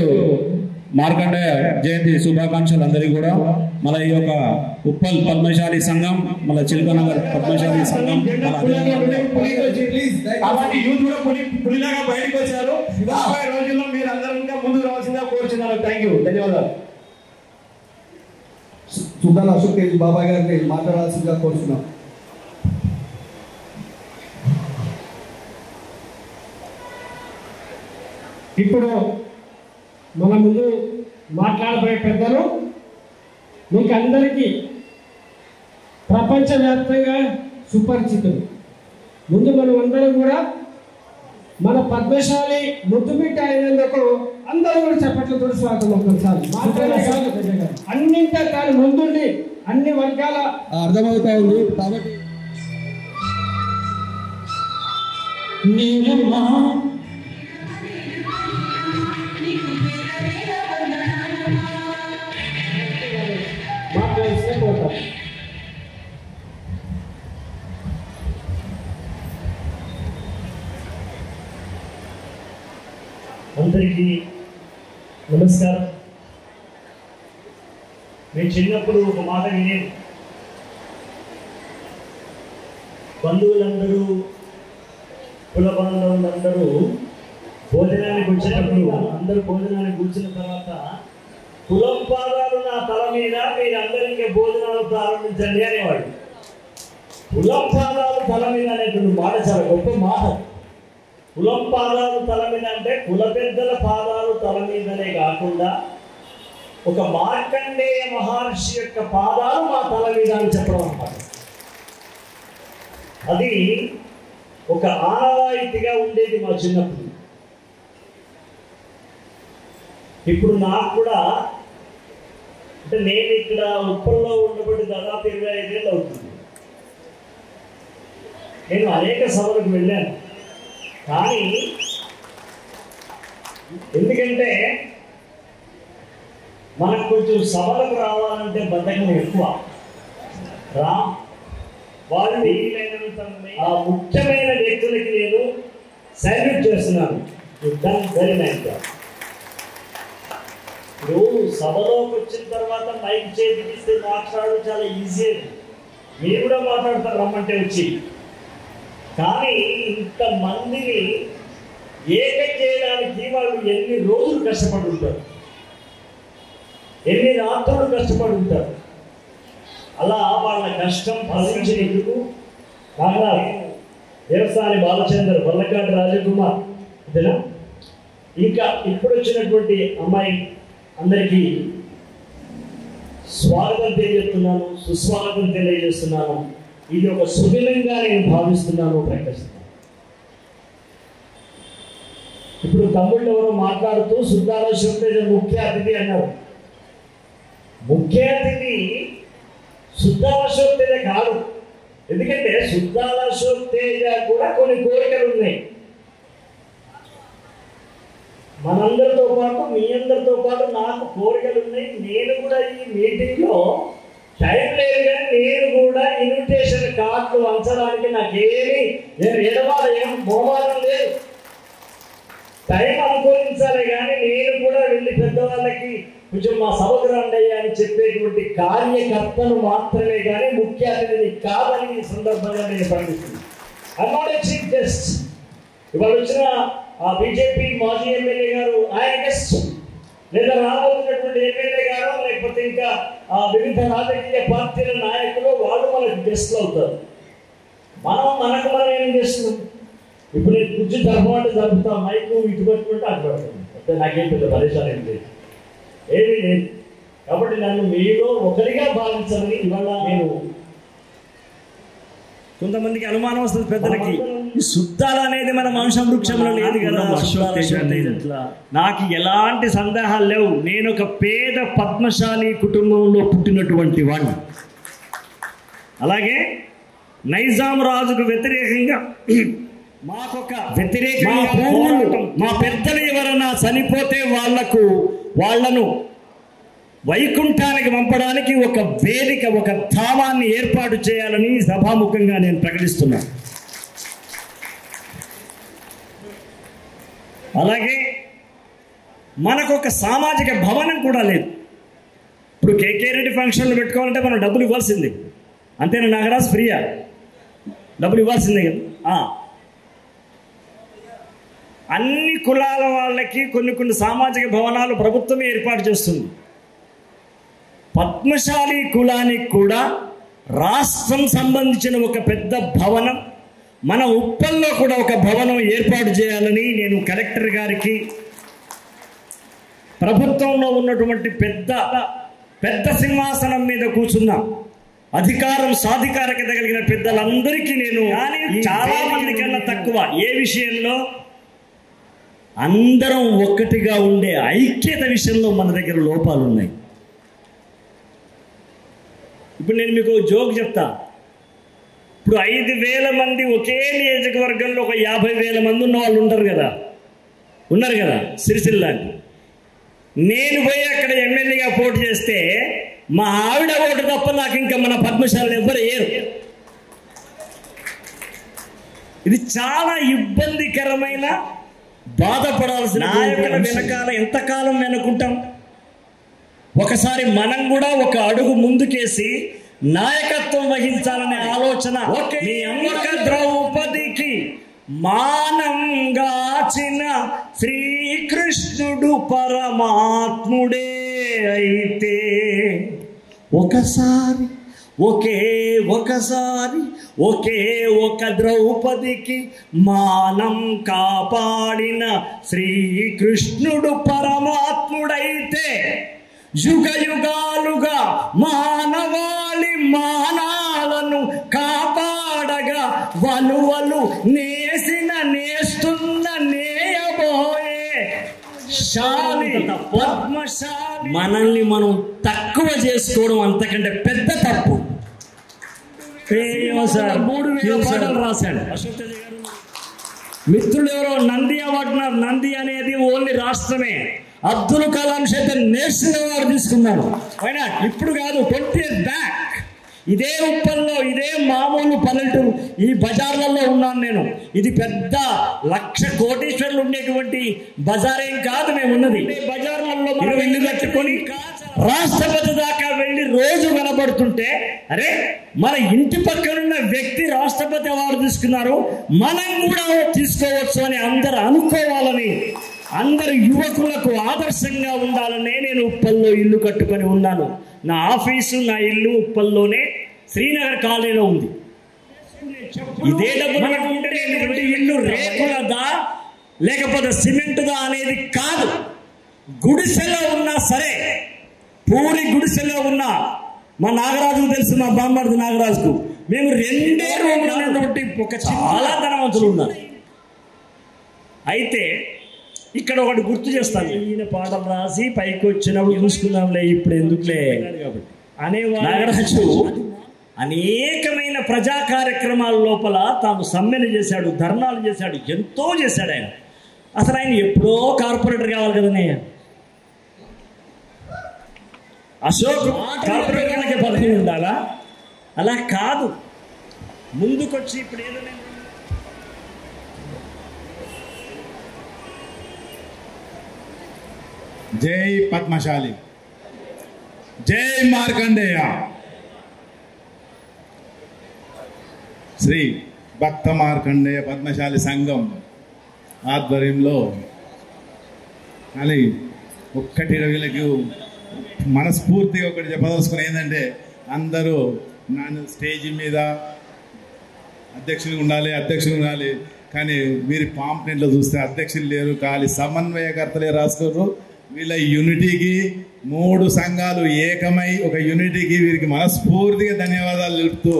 మార్కండేయ జయంతి శుభాకాంక్షలు అందరికీ కూడా. మన ఈ యొక్క ఉప్పల్ పద్మశాలి సంఘం, మన చిలకనగర్ పద్మశాలి సంఘం, కాబట్టి యూత్ కూడా పులిలాగా బయటకు వచ్చారు. రాబోయే రోజుల్లో మీరు అందరూ ఇంకా ముందుకు రావాల్సిందిగా కోరుచున్నారు. థ్యాంక్ యూ, ధన్యవాదాలు. సుద్దాల అశోక్ తేజ్ బాబాయ్ గారిని మాట్లాడాల్సిందిగా కోరుతున్నాం. ఇప్పుడు మన ముందు మాట్లాడబోయే పెద్దలు మీకు అందరికీ ప్రపంచవ్యాప్తంగా సుపరిచితులు. ముందు మనం అందరం కూడా మన పద్మశాలి ముద్దుబిడ్డ అయినందుకు అందరూ కూడా చప్పట్లతో స్వాగతం. ఒకసారి అన్నింటా తాను ముందుండి అన్ని వర్గాల అర్థమవుతా ఉంది కాబట్టి అందరికీ నమస్కారం. మేము చిన్నప్పుడు ఒక మాట వినేది, బంధువులందరూ కుల బాంధవులందరూ భోజనానికి వచ్చేటప్పుడు అందరూ భోజనానికి కూర్చున్న తర్వాత కులం పాదాలు నా తల మీద, మీరు అందరికీ భోజనాలు ప్రారంభించండి అనేవాడు. కులం పాదాలు తల మీద అనేటువంటి మాట చాలా గొప్ప మాట. కులం పాదాలు తల మీద అంటే కుల పెద్దల పాదాలు తల మీదనే కాకుండా ఒక మార్కండేయ మహర్షి యొక్క పాదాలు మా తల మీద అని చెప్పడం అన్నమాట. అది ఒక ఆనవాయితీగా ఉండేది మా చిన్నప్పుడు. ఇప్పుడు నాకు కూడా అంటే నేను ఇక్కడ ఉప్పల్లో ఉండబట్టి దాదాపు 25 ఏళ్ళు అవుతుంది. నేను అనేక సభలకు వెళ్ళాను. కానీ ఎందుకంటే మనకు కొంచెం సభలకు రావాలంటే బద్ధకం ఎక్కువ. వాళ్ళు ఆ ముఖ్యమైన వ్యక్తులకి నేను సల్యూట్ చేస్తున్నాను. Very nice. ఇప్పుడు సభలోకి వచ్చిన తర్వాత మైక్ చేతికిస్తే మాట్లాడడం చాలా ఈజీ. మీరు కూడా మాట్లాడతారు రమ్మంటే వచ్చి. కానీ ఇంతమందిని ఏకం చేయడానికి వాళ్ళు ఎన్ని రోజులు కష్టపడి ఉంటారు, ఎన్ని రాత్రులు కష్టపడి ఉంటారు. అలా వాళ్ళ కష్టం ఫలించినందుకు కాగా వ్యవసాయ బాలచంద్ర, వల్లకాటి రాజకుమార్, ఇదేనా ఇంకా ఇప్పుడు వచ్చినటువంటి అమ్మాయి అందరికీ స్వాగతం తెలియజేస్తున్నాను, సుస్వాగతం తెలియజేస్తున్నాను. ఇది ఒక సుదినంగా నేను భావిస్తున్నాను, ప్రకటిస్తున్నాను. ఇప్పుడు తమ్ముళ్ళు ఎవరో మాట్లాడుతూ సుద్దాల అశోక్ తేజ ముఖ్య అతిథి అన్నారు. ముఖ్య అతిథి సుద్దాల అశోక్ తేజ కాదు. ఎందుకంటే సుద్దాల అశోక్ తేజ కూడా కొన్ని కోరికలు ఉన్నాయి. మనందరితో పాటు మీ అందరితో పాటు నాకు కోరికలు ఉన్నాయి. నేను కూడా ఈ మీటింగ్లో టైం లేదు, కానీ నేను కూడా ఇన్విటేషన్ కార్డులు వంచడానికి నాకేమి ఎడవాడ ఏం మోమానం లేదు. టైం అనుకూలించాలి, కానీ నేను కూడా వెళ్ళి పెద్దవాళ్ళకి కొంచెం మా సభకు రండయ్యా అని చెప్పేటువంటి కార్యకర్తలు మాత్రమే, కానీ ముఖ్య అతిథిని కాదని ఈ సందర్భంగా నేను ప్రకటిస్తున్నాను. అన్నోడే చీఫ్ గెస్ట్ ఇవాళ వచ్చిన ఆ బీజేపీ మాజీ ఎమ్మెల్యే గారు ఆయన గెస్ట్, లేదా రాబోతున్నటువంటి ఎమ్మెల్యే గారు, లేకపోతే ఇంకా వివిధ రాజకీయ పార్టీల నాయకులు వాళ్ళు మనకు గెస్ట్లు అవుతారు. మనం ఏం చేస్తున్నాం? ఇప్పుడు నేను కుర్చీ జరపమంటే జరుపుతాం, మైకు ఇటు పట్టుకుంటే అటు పట్టుకుంటాం, అంటే నాకేం పెద్ద పరిశాలు ఏం లేదు, ఏమీ లేదు. కాబట్టి నన్ను మీలో ఒకరిగా భావించాలని ఇవాళ నేను కొంతమందికి అనుమానం వస్తుంది పెద్దలకి, ఈ సుద్దాల అనేది మన వంశవృక్షంలో లేదు కదా, నాకు ఎలాంటి సందేహాలు లేవు. నేను ఒక పేద పద్మశాలి కుటుంబంలో పుట్టినటువంటి వాడిని. అలాగే నైజాం రాజుకు వ్యతిరేకంగా మాకొక వ్యతిరేకంగా మా పెద్దలు ఎవరైనా చనిపోతే వాళ్ళను వైకుంఠానికి పంపడానికి ఒక వేదిక, ఒక ధామాన్ని ఏర్పాటు చేయాలని సభాముఖంగా నేను ప్రకటిస్తున్నాను. అలాగే మనకు ఒక సామాజిక భవనం కూడా లేదు. ఇప్పుడు కేకే రెడ్డి ఫంక్షన్లు పెట్టుకోవాలంటే మనం డబ్బులు ఇవ్వాల్సిందే, అంతేనా నాగరాజు? ఫ్రీయా? డబ్బులు ఇవ్వాల్సిందే కదా. అన్ని కులాల వాళ్ళకి కొన్ని సామాజిక భవనాలు ప్రభుత్వమే ఏర్పాటు చేస్తుంది. పద్మశాలి కులానికి కూడా రాష్ట్రం సంబంధించిన ఒక పెద్ద భవనం, మన ఉప్పల్లో కూడా ఒక భవనం ఏర్పాటు చేయాలని నేను కలెక్టర్ గారికి, ప్రభుత్వంలో ఉన్నటువంటి పెద్ద సింహాసనం మీద కూర్చున్న అధికారం సాధికారకత కలిగిన పెద్దలందరికీ నేను, కానీ చాలా మంది కన్నా తక్కువ ఏ విషయంలో అందరం ఒక్కటిగా ఉండే ఐక్యత విషయంలో మన దగ్గర లోపాలు ఉన్నాయి. ఇప్పుడు నేను మీకు జోక్ చెప్తా. ఇప్పుడు 5,000 మంది ఒకే నియోజకవర్గంలో ఒక 50,000 మంది ఉన్న వాళ్ళు ఉన్నారు కదా సిరిసిల్ల. నేను పోయి అక్కడ ఎమ్మెల్యేగా పోటీ చేస్తే మా ఆవిడ ఓటు తప్ప నాకు ఇంకా మన పద్మశాలను ఎవ్వరు ఏరు. ఇది చాలా ఇబ్బందికరమైన, బాధపడాల్సిన. నాయకుల వెనకాల ఎంతకాలం వెనుకుంటాం? ఒకసారి మనం కూడా ఒక అడుగు ముందుకేసి నాయకత్వం వహించాలనే ఆలోచన. మీ అమ్మక ద్రౌపదికి మానంగాచిన శ్రీకృష్ణుడు పరమాత్ముడే అయితే ఒకసారి ఒకే ఒక ద్రౌపదికి మానం కాపాడిన శ్రీకృష్ణుడు పరమాత్ముడైతే యుగ యుగాలుగా మానవాళి మానాలను కాపాడగా వలువలు నేస్తున్న నేయబోయే శాలి పద్మశాలి. మనల్ని మనం తక్కువ చేసుకోవడం అంతకంటే పెద్ద తప్పు. 3,000 పాటలు రాశాడు మిత్రులు. ఎవరో నంది అవార్డు, నంది అనేది ఓన్లీ రాష్ట్రమే. అబ్దుల్ కలాం చేత నేషనల్ అవార్డు తీసుకున్నాడు. అయినా ఇప్పుడు కాదు, 20 years బ్యాక్ ఇదే ఉప్పల్లో, ఇదే మామూలు పల్లెటూరు, ఈ బజార్లలో ఉన్నాను నేను. ఇది పెద్ద 1,00,000 కోటీశ్వర్లు ఉండేటువంటి బజారేం కాదు మేము ఉన్నది. బజార్లలో మనం ఇల్లు కట్టుకొని రాష్ట్రపతి దాకా వెళ్ళి రోజు కనబడుతుంటే, అరే మన ఇంటి పక్కనున్న వ్యక్తి రాష్ట్రపతి అవార్డు తీసుకున్నారు, మనం కూడా తీసుకోవచ్చు అని అందరు అనుకోవాలని, అందరు యువకులకు ఆదర్శంగా ఉండాలనే నేను ఉప్పల్లో ఇల్లు కట్టుకొని ఉన్నాను. నా ఆఫీసు, నా ఇల్లు ఉప్పల్లోనే శ్రీనగర్ కాలనీలో ఉంది. ఇదే డబ్బులు ఉంటే ఇల్లు రేకులదా లేకపోతే సిమెంట్దా అనేది కాదు. గుడిసెలో ఉన్నా సరే, పూరి గుడిసెలో ఉన్నా, మా నాగరాజుకు తెలుసు, మా బామ్మర్ది నాగరాజుకు, మేము 2 రూములు ఉన్నటువంటి ఒక చాలా ధనవంతులు ఉన్నారు. అయితే ఇక్కడ ఒకటి గుర్తు చేస్తాను, ఈయన పాటలు రాసి పైకి వచ్చినప్పుడు చూసుకుందాంలే, ఇప్పుడు ఎందుకులే అనే నాగరాజు అనేకమైన ప్రజా కార్యక్రమాల లోపల తాను సమ్మెలు చేశాడు, ధర్నాలు చేశాడు, ఎంతో చేశాడు ఆయన. అసలు ఆయన ఎప్పుడో కార్పొరేటర్ కావాలి కదన్నయ్య. అశోక్ కార్పొరేటర్లకి పదవి ఉండాలా? అలా కాదు, ముందుకొచ్చి ఇప్పుడు ఏదో జై పద్మశాలి, జై మార్కండేయ. శ్రీ భక్త మార్కండేయ పద్మశాలి సంఘం ఆధ్వర్యంలో అని ఒక్కటి వీళ్ళకి మనస్ఫూర్తిగా ఒకటి చెప్పదలుచుకుని ఏంటంటే, అందరూ నన్ను స్టేజ్ మీద అధ్యక్షులు ఉండాలి కానీ మీరు పాంప్లెంట్లో చూస్తే అధ్యక్షులు లేరు, ఖాళీ సమన్వయకర్తలే రాసుకోరు. వీళ్ళ యూనిటీకి 3 సంఘాలు ఏకమై ఒక యూనిటీకి వీరికి మనస్ఫూర్తిగా ధన్యవాదాలు తెలుపుతూ,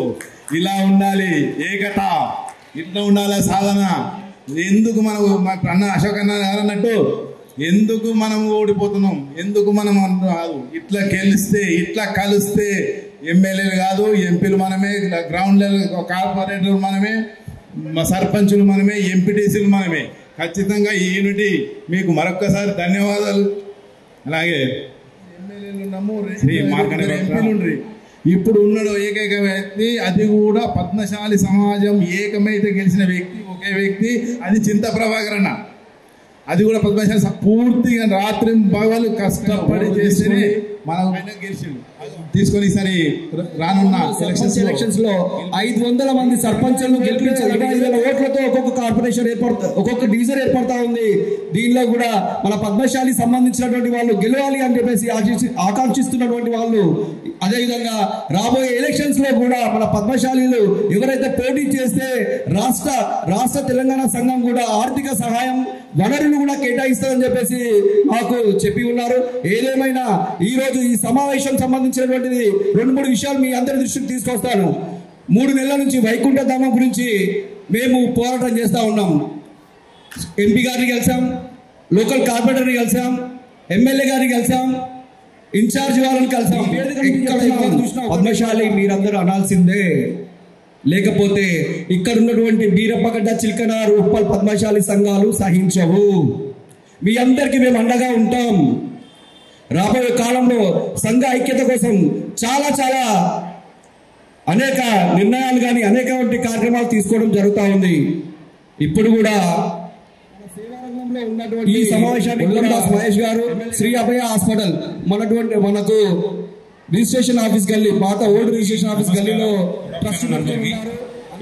ఇలా ఉండాలి ఏకత, ఇట్లా ఉండాలి సాధన. ఎందుకు మనం అన్న అశోక్ అన్న అన్నట్టు ఎందుకు మనం ఓడిపోతున్నాం, ఎందుకు మనం కాదు, ఇట్లా గెలిస్తే ఇట్లా కలిస్తే ఎమ్మెల్యేలు కాదు, ఎంపీలు మనమే, గ్రౌండ్ లెవెల్ కార్పొరేటర్లు మనమే, సర్పంచులు మనమే, ఎంపీటీసీలు మనమే. ఖచ్చితంగా ఈ యూనిటీ మీకు మరొక్కసారి ధన్యవాదాలు. అలాగే ఎమ్మెల్యేలు ఉన్నాము, ఎంపీలు ఇప్పుడు ఉన్నాడు ఏకైక వ్యక్తి, అది కూడా పద్మశాలి సమాజం ఏకమైతే గెలిచిన వ్యక్తి ఒకే వ్యక్తి, అది చింత ప్రభాకర్ అన్న. అది కూడా పద్మశాలి పూర్తిగా రాత్రి పగలు కష్టపడి చేస్తేనే మనం గెలిచిండు. తీసుకొని ఈసారి రానున్న ఎలక్షన్స్ లో 500 మంది సర్పంచులను గెలిపించి 25,000 ఓట్లతో ఒక్కొక్క కార్పొరేషన్ ఒక్కొక్క డివిజన్ ఏర్పడతా ఉంది. దీనిలో కూడా మన పద్మశాలి సంబంధించినటువంటి వాళ్ళు గెలవాలి అని చెప్పేసి ఆకాంక్షిస్తున్నటువంటి వాళ్ళు, అదేవిధంగా రాబోయే ఎలక్షన్స్ లో కూడా మన పద్మశాలీలు ఎవరైతే పోటీ చేస్తే రాష్ట్ర తెలంగాణ సంఘం కూడా ఆర్థిక సహాయం వనరులు కూడా కేటాయిస్తారని చెప్పేసి మాకు చెప్పి ఉన్నారు. ఏదేమైనా ఈ రోజు ఈ సమావేశం సంబంధించినటువంటిది 2-3 విషయాలు మీ అందరి దృష్టికి తీసుకొస్తాను. 3 నెలల నుంచి వైకుంఠ ధామం గురించి మేము పోరాటం చేస్తూ ఉన్నాం. ఎంపీ గారిని కలిసాం, లోకల్ కార్పొరేటర్ని కలిసాం, ఎమ్మెల్యే గారిని కలిసాం, ఇన్ఛార్జ్ వాళ్ళని కలిసాం. పద్మశాలి మీరందరూ అనాల్సిందే, లేకపోతే ఇక్కడ ఉన్నటువంటి బీరప్పగడ్డ, చిల్కనారు, ఉప్పల్ పద్మశాలి సంఘాలు సహించవు. మీ అందరికీ మేము అండగా ఉంటాం. రాబోయే కాలంలో సంఘ ఐక్యత కోసం చాలా అనేక నిర్ణయాలు కానీ అనేక కార్యక్రమాలు తీసుకోవడం జరుగుతూ ఉంది. ఇప్పుడు కూడా ఈ సమావేశానికి మహేష్ గారు శ్రీ అభయ హాస్పిటల్ మనకు రిజిస్ట్రేషన్ ఆఫీస్ గల్లీ, పాత ఓల్డ్ రిజిస్ట్రేషన్ ఆఫీస్ గల్లీలో ట్రస్ట్ ఉన్నారు.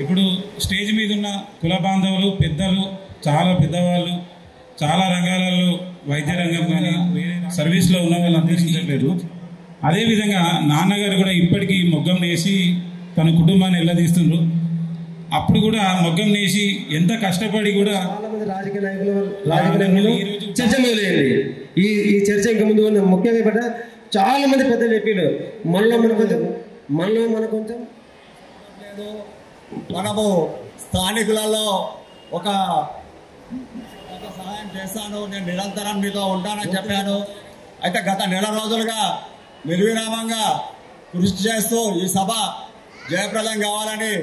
ఇప్పుడు స్టేజ్ మీద ఉన్న కుల బాంధవులు, పెద్దలు, చాలా పెద్దవాళ్ళు, చాలా రంగాలలో వైద్య రంగం కానీ సర్వీస్లో ఉన్న వాళ్ళు అందించట్లేదు. అదేవిధంగా నాన్నగారు కూడా ఇప్పటికీ మొగ్గం నేసి తన కుటుంబాన్ని ఎల్లదీస్తుండ్రు. అప్పుడు కూడా మొగ్గం నేసి ఎంత కష్టపడి కూడా రాజకీయ నాయకులు చర్చ మొదలైంది. ఈ చర్చ ఇంకా ముందు ముఖ్యంగా పడ్డ చాలా మంది పెద్దలు చెప్పారు, మనలో మన కొంచెం మనము స్థానికులలో ఒక సహాయం చేస్తాను, నేను నిరంతరం మీతో ఉంటానని చెప్పాను. అయితే గత నెల రోజులుగా నిర్విరామంగా కృషి చేస్తూ ఈ సభ జయప్రదం కావాలని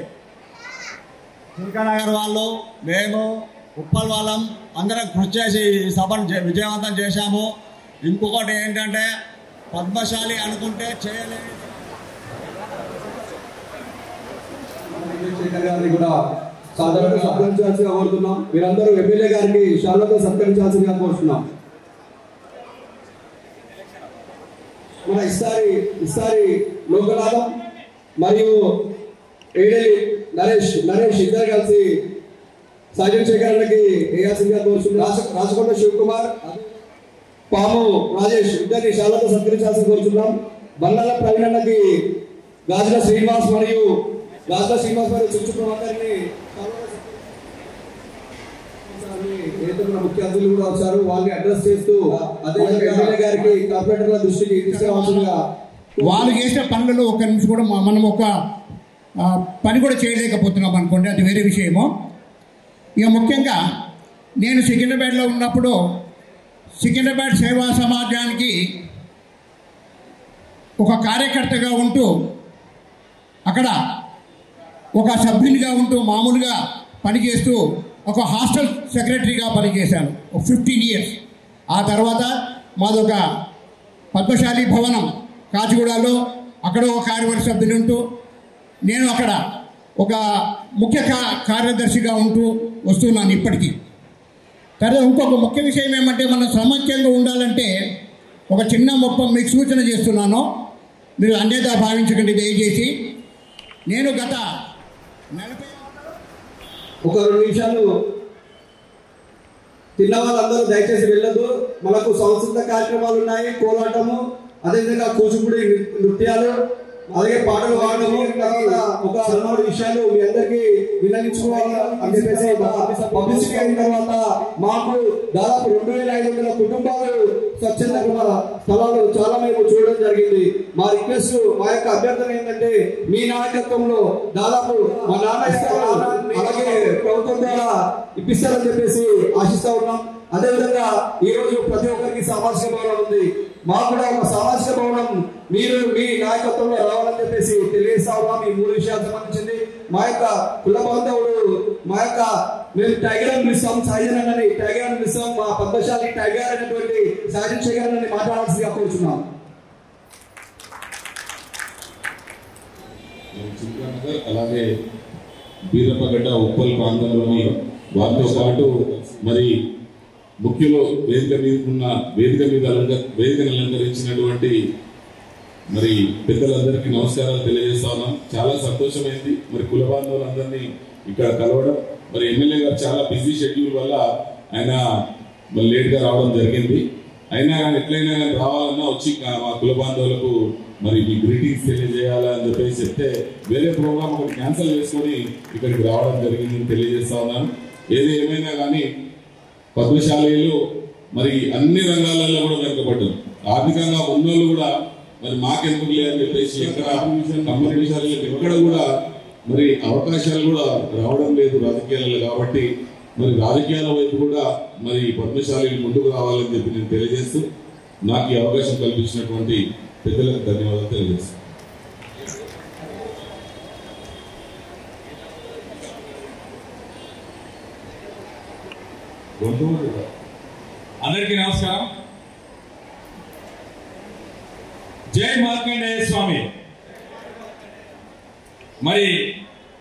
చిల్కనగర్ వాళ్ళు, మేము, ఉప్పల్ వాళ్ళం అందరం కృషి చేసి ఈ సభను విజయవంతం చేశాము. ఇంకొకటి ఏంటంటే పద్మశాలి అనుకుంటే చేయలేదు. కూడా సాధారణంగా సత్కరించాల్సిగా కోరుతున్నాం. మీరందరూ ఎమ్మెల్యే గారికి శాలతో సత్కరించాల్సిందిగా కోరుతున్నాం. మన ఇస్తారి లోకనాథం మరియు ఏడేలి నరేష్ ఇద్దరు కలిసి సాజన్ శేఖర్కి వేయాల్సిందిగా కోరుతున్నాం. రాచకొండ శివకుమార్, పాము రాజేష్ ఇద్దరిని శాలతో సత్కరించాల్సి కోరుతున్నాం. బండాల ప్రవీణకి గాజుల శ్రీనివాస్ మరియు చుచ్చు ప్రభాకర్ని ముఖ్య అతిథులు కూడా వచ్చారు. వాళ్ళని అడ్రస్ చేస్తూ అదేవిధంగా ఎమ్మెల్యే గారికి కార్పొరేటర్ల దృష్టికి తీసుకురావాల్సిందిగా. వాళ్ళు చేసిన పనులలో ఒక్క నిమిషం కూడా మనం ఒక పని కూడా చేయలేకపోతున్నాం అనుకోండి, అది వేరే విషయము. ఇక ముఖ్యంగా నేను సికింద్రాబాద్లో ఉన్నప్పుడు సికింద్రాబాద్ సేవా సమాజానికి ఒక కార్యకర్తగా ఉంటూ అక్కడ ఒక సభ్యునిగా ఉంటూ మామూలుగా పనిచేస్తూ ఒక హాస్టల్ సెక్రటరీగా పనిచేశాను 15 ఇయర్స్. ఆ తర్వాత మాదొక పద్మశాలి భవనం కాచిగూడలో, అక్కడ ఒక కార్యవర్గ సభ్యులుంటూ నేను అక్కడ ఒక ముఖ్య కార్యదర్శిగా ఉంటూ వస్తున్నాను ఇప్పటికీ. తర్వాత ఇంకొక ముఖ్య విషయం ఏమంటే, మనం సమైక్యంగా ఉండాలంటే ఒక చిన్న మొత్తం మీకు సూచన చేస్తున్నాను, మీరు అన్యతా భావించకండి దయచేసి. నేను గత 2 నిమిషాలు తిన్న వాళ్ళందరూ దయచేసి వెళ్ళదు. మనకు సంస్కృత కార్యక్రమాలు ఉన్నాయి, కోలాటము, అదేవిధంగా కూచిపూడి నృత్యాలు, అలాగే పాటలు పాడటము. తర్వాత ఒక 3 విషయాలు మీ అందరికీ విన్నవించుకోవాలి అని చెప్పేసి పబ్లిసిటీ అయిన తర్వాత మాకు దాదాపు 2500 కుటుంబాలు స్వచ్ఛంద స్థలాలు చాలా మేము చూడడం జరిగింది. మా రిక్వెస్ట్, మా యొక్క అభ్యర్థన ఏంటంటే మీ నాయకత్వంలో దాదాపు మా నాన్న అలాగే ప్రభుత్వం ద్వారా ఇప్పిస్తారని చెప్పేసి ఆశిస్తా ఉన్నాం. అదేవిధంగా ఈ రోజు ప్రతి ఒక్కరికి సామాజిక భవనం ఉంది, మాకు కూడా ఒక సామాజిక భవనం మీరు మీ నాయకత్వంలో రావాలని చెప్పేసి తెలియజేస్తా ఉన్నాం. ఈ 3 విషయాలకు సంబంధించింది మా యొక్క కుల బాంధవుడు, మా యొక్క మేము టైగర్ అని పిలుస్తాం, సాయిజన్ అని టైగర్ అని పిలుస్తాం, మా పద్మశాలి టైగర్ అనేటువంటి సాయిజన్ శేఖర్ అని మాట్లాడాల్సిందిగా కోరుచున్నాం. అలాగే బీరప్పగడ్డ ఉప్పల్ ప్రాంతంలోని వారితో పాటు మరి ముఖ్యులు వేదికను అలంకరించినటువంటి మరి పెద్దలందరికీ నమస్కారాలు తెలియజేస్తా ఉన్నాం. చాలా సంతోషమైంది మరి కుల బాంధవులందరినీ ఇక్కడ కలవడం. మరి ఎమ్మెల్యే గారు చాలా బిజీ షెడ్యూల్ వల్ల ఆయన మరి లేట్గా రావడం జరిగింది. అయినా కానీ ఎట్లయినా కానీ రావాలన్నా వచ్చి మా కుల బాంధవులకు మరి మీ గ్రీటింగ్స్ తెలియజేయాలని చెప్పేసి చెప్తే వేరే ప్రోగ్రామ్ ఒకటి క్యాన్సిల్ చేసుకొని ఇక్కడికి రావడం జరిగిందని తెలియజేస్తా ఉన్నాను. ఏది ఏమైనా కానీ పద్మశాలీలు మరి అన్ని రంగాలలో కూడా వెనుకబడ్డారు. ఆర్థికంగా ఉన్నోళ్ళు కూడా మరి మాకెందుకు లేదని చెప్పేసి ఎక్కడ కూడా మరి అవకాశాలు కూడా రావడం లేదు రాజకీయాలలో. కాబట్టి మరి రాజకీయాల వైపు కూడా మరి పద్మశాలీలు ముందుకు రావాలని చెప్పి నేను తెలియజేస్తూ నాకు ఈ అవకాశం కల్పించినటువంటి పెద్దలకు ధన్యవాదాలు తెలియజేస్తాను. అందరికీ నమస్కారం. జై మార్కండేయ స్వామి. మరి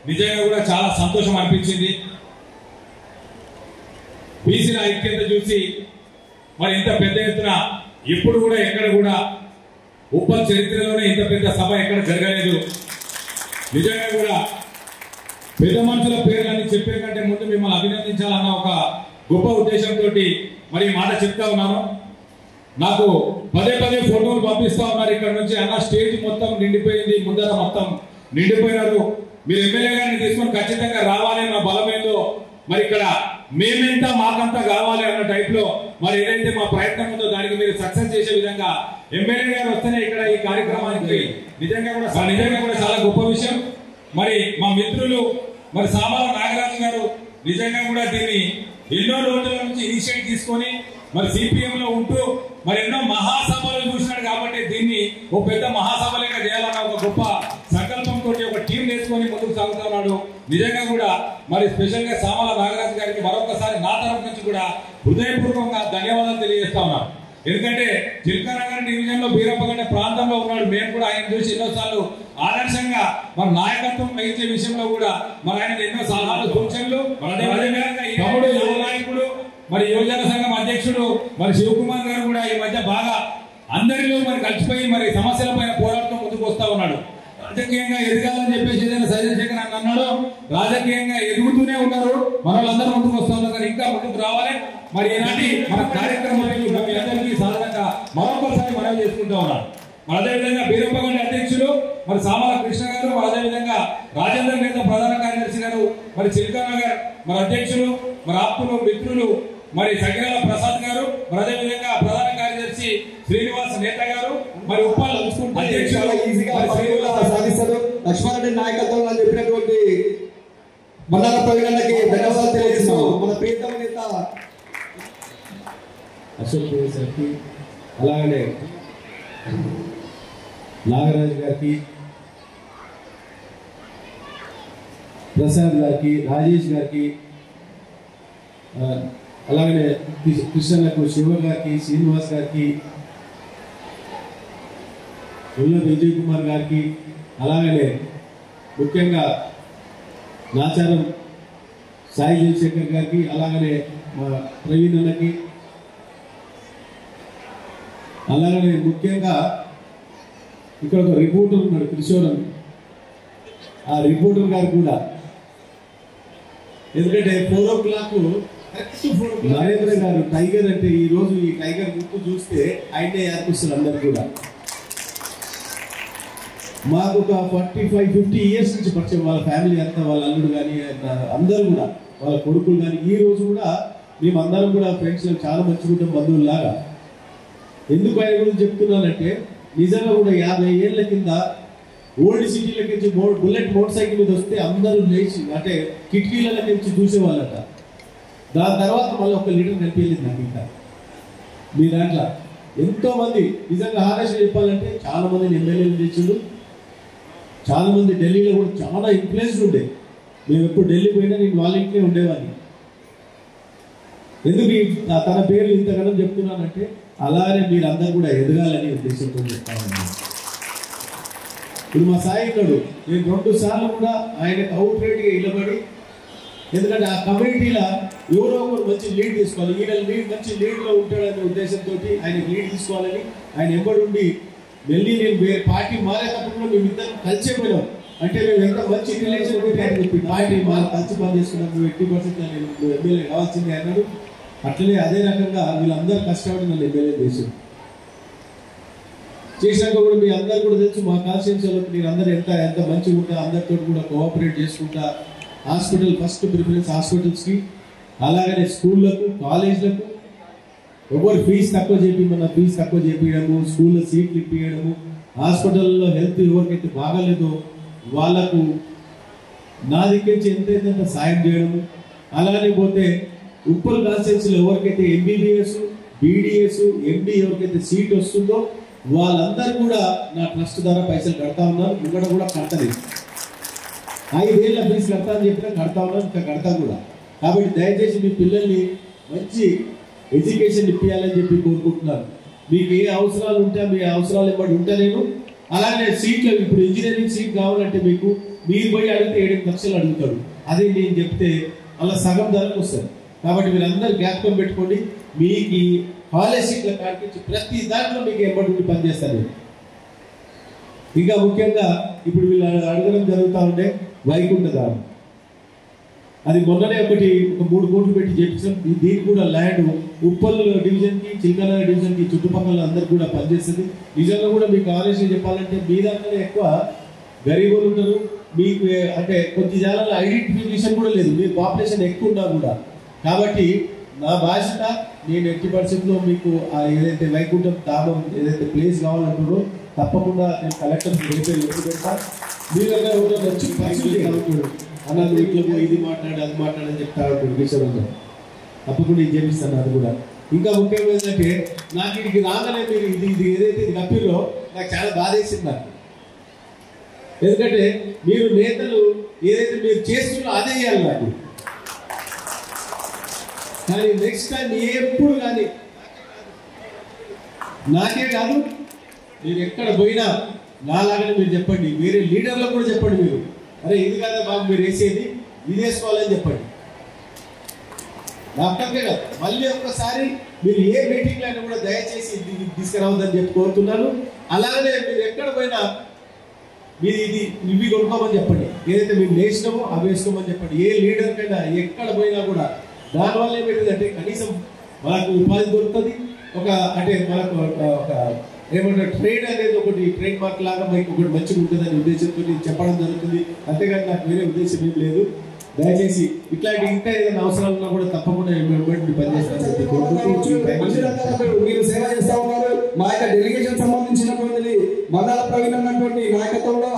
నిజంగా కూడా చాలా సంతోషం అనిపించింది. బీసీల ఐక్యత చూసి మరి ఇంత పెద్ద ఎత్తున ఎప్పుడు కూడా ఎక్కడ కూడా ఉప్పల్ చరిత్రలోనే ఇంత పెద్ద సభ ఎక్కడ జరగలేదు. నిజంగా కూడా పెద్ద మనుషుల పేర్లన్నీ చెప్పే కంటే ముందు మిమ్మల్ని అభినందించాలన్న ఒక గొప్ప ఉద్దేశంతో మరి మాట చెప్తా ఉన్నాను. నాకు పదే ఫోటోలు పంపిస్తా ఉన్నారు ఇక్కడ నుంచి. అన్న స్టేజ్ మొత్తం నిండిపోయింది, ముందర మొత్తం నిండిపోయినారు, మీరు ఎమ్మెల్యే గారిని తీసుకొని ఖచ్చితంగా రావాలి, నా బలమేందో మరి ఇక్కడ మేమెంత మాకంతా కావాలి అన్న టైప్ లో మరి ఏదైతే మా ప్రయత్నం ఉందో దానికి మీరు సక్సెస్ చేసే విధంగా ఎమ్మెల్యే గారు వస్తేనే ఇక్కడ ఈ కార్యక్రమానికి నిజంగా కూడా చాలా గొప్ప విషయం. మరి మా మిత్రులు మరి సామాల నాగరాజు గారు నిజంగా కూడా దీన్ని ఎన్నో రోజుల నుంచి ఇనిషియేట్ తీసుకొని మరి సిపిఎం లో ఉంటూ మరి ఎన్నో మహాసభలు చూసినాడు కాబట్టి దీన్ని ఓ పెద్ద మహాసభలేగా చేయాలన్న ఒక గొప్ప సంకల్పంతో ఒక టీం నేర్చుకొని ముందుకు సాగుతున్నాడు. నిజంగా కూడా మరి స్పెషల్ గా సామాల నాగరాజు గారికి మరొకసారి నా తరఫు నుంచి కూడా హృదయపూర్వకంగా ధన్యవాదాలు తెలియజేస్తా ఉన్నాను. ఎందుకంటే చిల్కానగర్ డివిజన్ లో బీరప్పగడ్డ ప్రాంతంలో ఉన్నాడు. మేము కూడా ఆయన చూసి ఎన్నోసార్లు ఆదర్శంగా మన నాయకత్వం వహించే విషయంలో కూడా మరి ఆయన ఎన్నో సలహాలు సూచనలు తమ్ముడు యువ నాయకుడు మరి యువజన సంఘం అధ్యక్షుడు మరి శివకుమార్ గారు కూడా ఈ మధ్య బాగా అందరిలో మరి కలిసిపోయి మరి సమస్యల పైన పోరాడుతూ ముందుకు వస్తా ఉన్నాడు. రాజకీయంగా ఎదగాలని చెప్పేసి ఏదైనా చంద్రశేఖర్ అని అన్నాడు. రాజకీయంగా ఎదుగుతూనే ఉన్నారు, మన వాళ్ళందరూ ముందుకు వస్తా ఉన్నారు కానీ ఇంకా ముందుకు రావాలి. మరి ఈనాటి మన కార్యక్రమానికి మీ అందరికీ సాధారణంగా మరొకసారి మనవి చేసుకుంటా ఉన్నాను. మరి అదేవిధంగా బీరప్పగడ్డ అధ్యక్షులు మరి సామాల కృష్ణ గారు, మరి అదేవిధంగా రాజేంద్ర నేత ప్రధాన కార్యదర్శి గారు, మరి చిల్కానగర్ మరి అధ్యక్షులు, మరి ఆప్తులు మిత్రులు మరి సగిరాల ప్రసాద్ గారు, మరి అదేవిధంగా ప్రధాన కార్యదర్శి శ్రీనివాస్ నేత గారు, మరి ఉప్పల్ అధ్యక్షులు లక్ష్మారెడ్డి నాయకత్వంలో చెప్పినటువంటి మండల ప్రవీణకి ధన్యవాదాలు తెలియజేస్తాం. మన ప్రియతమ నేత అశోక్ గారికి, అలాగనే నాగరాజు గారికి, ప్రసాద్ గారికి, రాజేష్ గారికి, అలాగనే కృష్ణకు శివ గారికి, శ్రీనివాస్ గారికి, ఉల్ల విజయ్ కుమార్ గారికి, అలాగనే ముఖ్యంగా నాచారం సాయి జయశేఖర్ గారికి, అలాగనే మా ప్రవీణ్ అన్నకి, అలాగనే ముఖ్యంగా ఇక్కడ ఒక రిపోర్టర్ ఉన్నాడు కిషోర్, ఆ రిపోర్టర్ గారు కూడా, ఎందుకంటే 4 o'clock నరేంద్ర గారు టైగర్ అంటే ఈ రోజు ఈ టైగర్ గుర్తు చూస్తే ఆయనే ఏర్పిస్తారు అందరు కూడా. మాకు ఒక 45-50 years నుంచి పరిచయం, వాళ్ళ ఫ్యామిలీ అంతా, వాళ్ళ అల్లుడు కానీ అందరూ కూడా, వాళ్ళ కొడుకులు కానీ. ఈ రోజు కూడా మేము అందరం కూడా ఫ్రెండ్స్ చాలా మంచి ఉంటాం, బంధువుల్లాగా. ఎందుకు ఆయన గురించి చెప్తున్నానంటే నిజంగా కూడా 50 ఏళ్ల కింద ఓల్డ్ సిటీలకి నుంచి బుల్లెట్ మోటార్ సైకిల్ మీద వస్తే అందరూ లేచి అంటే కిటికీల నుంచి చూసేవాళ్ళట. దాని తర్వాత మళ్ళీ ఒక లీటర్ కనిపించలేదు నాకు. ఇంకా మీ దాంట్లో ఎంతో మంది నిజంగా ఆలోచన చెప్పాలంటే చాలా మందిని ఎమ్మెల్యేలు తెచ్చిండు, చాలా మంది ఢిల్లీలో కూడా చాలా ఇన్ఫ్లుయెన్స్ ఉండే. మేము ఎప్పుడు ఢిల్లీ పోయినా నేను వాళ్ళ ఇంట్లో ఉండేవాడిని. ఎందుకు తన పేర్లు ఇంతగానో చెప్తున్నానంటే అలానే మీరు అందరూ కూడా ఎదగాలని ఉద్దేశంతో చెప్తాను. ఇప్పుడు మా సాయి ఉన్నాడు, నేను 2 సార్లు కూడా ఆయనకు అవుట్ రేట్గా నిలబడి, ఎందుకంటే ఆ కమ్యూనిటీలో ఎవరో ఒకరు మంచి లీడ్ తీసుకోవాలి, ఈయన మంచి లీడ్లో ఉంటాడనే ఉద్దేశంతో ఆయనకు లీడ్ తీసుకోవాలని ఆయన ఎంబడి ఉండి వెళ్ళి నేను వేరే పార్టీ మారేటప్పుడు మేమిద్దరం కలిసే పోయినాం. అంటే మేము ఎంత మంచి రిలేషన్ ఉంటే ఆయన చెప్పి పార్టీ కలిసి పనిచేసుకున్నాం, 80% నేను ఎమ్మెల్యే కావాల్సిందే అన్నాడు. అట్లనే అదే రకంగా వీళ్ళందరూ కష్టపడి నన్ను ఎమ్మెల్యే చేశారు. చేసినాక కూడా మీ అందరూ కూడా తెలుసు, మా కాన్స్టిట్యూన్సీలో మీరు అందరూ ఎంత ఎంత మంచిగా ఉంటా, అందరితో కూడా కోఆపరేట్ చేసుకుంటా. హాస్పిటల్ ఫస్ట్ ప్రిఫరెన్స్ హాస్పిటల్స్కి, అలాగనే స్కూళ్ళకు, కాలేజ్లకు ఎవరు ఫీజు తక్కువ చేపించమన్నా ఫీజు తక్కువ చేపించడము, స్కూల్లో సీట్లు ఇప్పించడము, హాస్పిటల్లో హెల్త్ ఎవరికైతే బాగాలేదో వాళ్ళకు నా దగ్గర ఎంతైతే సాయం చేయడము. అలానే పోతే ఉప్పల్ కాన్స్టిట్యూన్సీలో ఎవరికైతే MBBS, BDS, MD ఎవరికైతే సీట్ వస్తుందో వాళ్ళందరూ కూడా నా ట్రస్ట్ ద్వారా పైసలు కడతా ఉన్నారు. ఇక్కడ కూడా కడతలేదు, 5 ఏళ్ళ ఫీజు కడతా అని చెప్పినా కడతా ఉన్నాను, ఇంకా కడతా కూడా. కాబట్టి దయచేసి మీ పిల్లల్ని మంచి ఎడ్యుకేషన్ ఇప్పించాలని చెప్పి కోరుకుంటున్నాను. మీకు ఏ అవసరాలు ఉంటే మీ అవసరాలు ఇవ్వండి, ఉంటా నేను. అలాగే సీట్లు, ఇప్పుడు ఇంజనీరింగ్ సీట్ కావాలంటే మీకు మీరు పోయి అడిగితే 7 లక్షలు అడుగుతాడు, అదే నేను చెప్తే అలా సగం ధరకు వస్తుంది. కాబట్టి మీరు అందరూ జ్ఞాపకం పెట్టుకోండి, మీకు కాలేజ్ సీట్ల కాడికి ప్రతి దాంట్లో మీకు ఎంబడి పనిచేస్తారు. ఇంకా ముఖ్యంగా ఇప్పుడు వీళ్ళు అడగడం జరుగుతూ ఉండే వైకుంఠ ధామం, అది మొన్ననే ఒక 3 కోట్లు పెట్టి చేపించాం. దీనికి కూడా ల్యాండ్ ఉప్పల్ డివిజన్కి, చిల్కనగర్ డివిజన్కి చుట్టుపక్కల అందరికి కూడా పనిచేస్తుంది. నిజంగా కూడా మీకు ఆలోచన చెప్పాలంటే మీ దాంట్లోనే ఎక్కువ గరీబులు ఉంటారు. మీకు అంటే కొద్ది జాగాలో ఐడెంటిఫికేషన్ కూడా లేదు, మీ పాపులేషన్ ఎక్కువ ఉన్నా కూడా. కాబట్టి నా బాధ్యత, నేను ఎట్టి పరిస్థితుల్లో మీకు ఏదైతే వైకుంఠం ధామం ఏదైతే ప్లేస్ కావాలంటారో తప్పకుండా నేను కలెక్టర్ పెడతా. మీరు వచ్చి అన్న ఇట్లా ఇది మాట్లాడి అది మాట్లాడని చెప్తా ఉంటాడు విషయంలో, తప్పకుండా ఇది చేపిస్తాను. అది కూడా ఇంకా ముఖ్యంగా ఏంటంటే నాకు ఇక్కడికి రాగానే మీరు ఇది ఏదైతే ఇది కప్పిలో నాకు చాలా బాధ వేసింది నాకు. ఎందుకంటే మీరు నేతలు ఏదైతే మీరు చేస్తున్నారో అదే చేయాలి నాకు. కానీ నెక్స్ట్ టైం ఎప్పుడు కానీ నాకే కాదు, మీరు ఎక్కడ పోయినా నాలాగానే మీరు చెప్పండి, వేరే లీడర్లకు కూడా చెప్పండి. మీరు అరే ఇది కదా బాబు మీరు వేసేది, ఇది వేసుకోవాలని చెప్పండి. డాక్టర్కే కాదు, మళ్ళీ ఒక్కసారి మీరు ఏ మీటింగ్లో అయినా కూడా దయచేసి ఇది తీసుకురావద్దని చెప్పి కోరుతున్నాను. అలాగనే మీరు ఎక్కడ పోయినా మీరు ఇవి కొనుక్కోమని చెప్పండి, ఏదైతే మీరు నేసినామో అవి వేసుకోమని చెప్పండి. ఏ లీడర్ కైనా ఎక్కడ పోయినా కూడా దానివల్ల ఏమైతుందంటే కనీసం మనకు ఉపాధి దొరుకుతుంది. అంటే మనకు ఒక ఏమంటారు ట్రేడ్ అనేది ఒకటి ట్రేడ్ మార్క్ లాగా మీకు ఒకటి మంచిగా ఉంటుందని ఉద్దేశంతో చెప్పడం జరుగుతుంది. అంతేగాని నాకు వేరే ఉద్దేశం ఏం లేదు. దయచేసి ఇట్లాంటి ఇంకా ఏదైనా అవసరాలు ఉన్నా కూడా తప్పకుండా పనిచేస్తాను. మీరు సేవ చేస్తా ఉన్నారు. మా యొక్క డెలిగేషన్ సంబంధించినటువంటి మండల ప్రవీణ్ అన్నటువంటి నాయకత్వంలో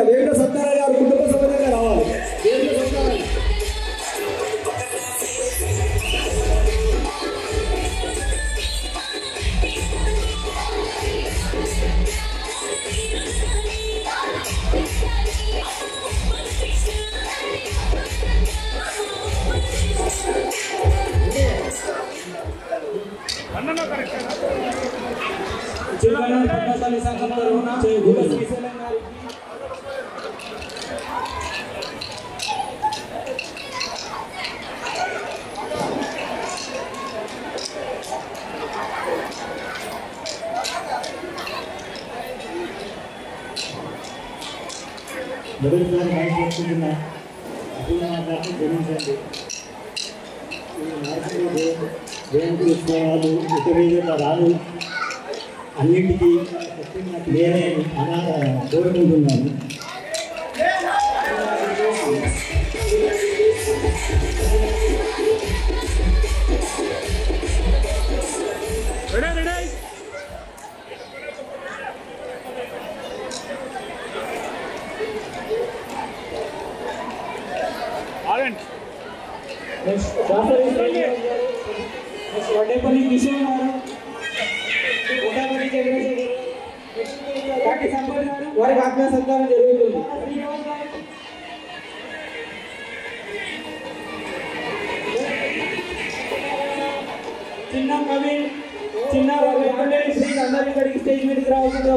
వేముల సత్యనారాయణ గారు కుటుంబ సమేతంగా రావాలి. వేముల సత్యనారాయణ మొదటిసారి మైక్ చేసుకుంటున్న అభిమాన గారిని గమనించండి. ఈ నరసింహ జయంతి ఉత్సవాలు ఇతర రాను అన్నింటికీ నేనే కోరుకుంటున్నాను. వడ్డేపల్లి కిషోర్ గారు, కోటాపల్లి చంద్రశేఖర్, గట్టి సంపత్ గారు వారికి ఆత్మీయ సత్కారం జరుగుతుంది. చిన్న కవిన్ చిన్న శ్రీ అందరూ ఇక్కడికి స్టేజ్ మీదకి రావాల్సిందిగా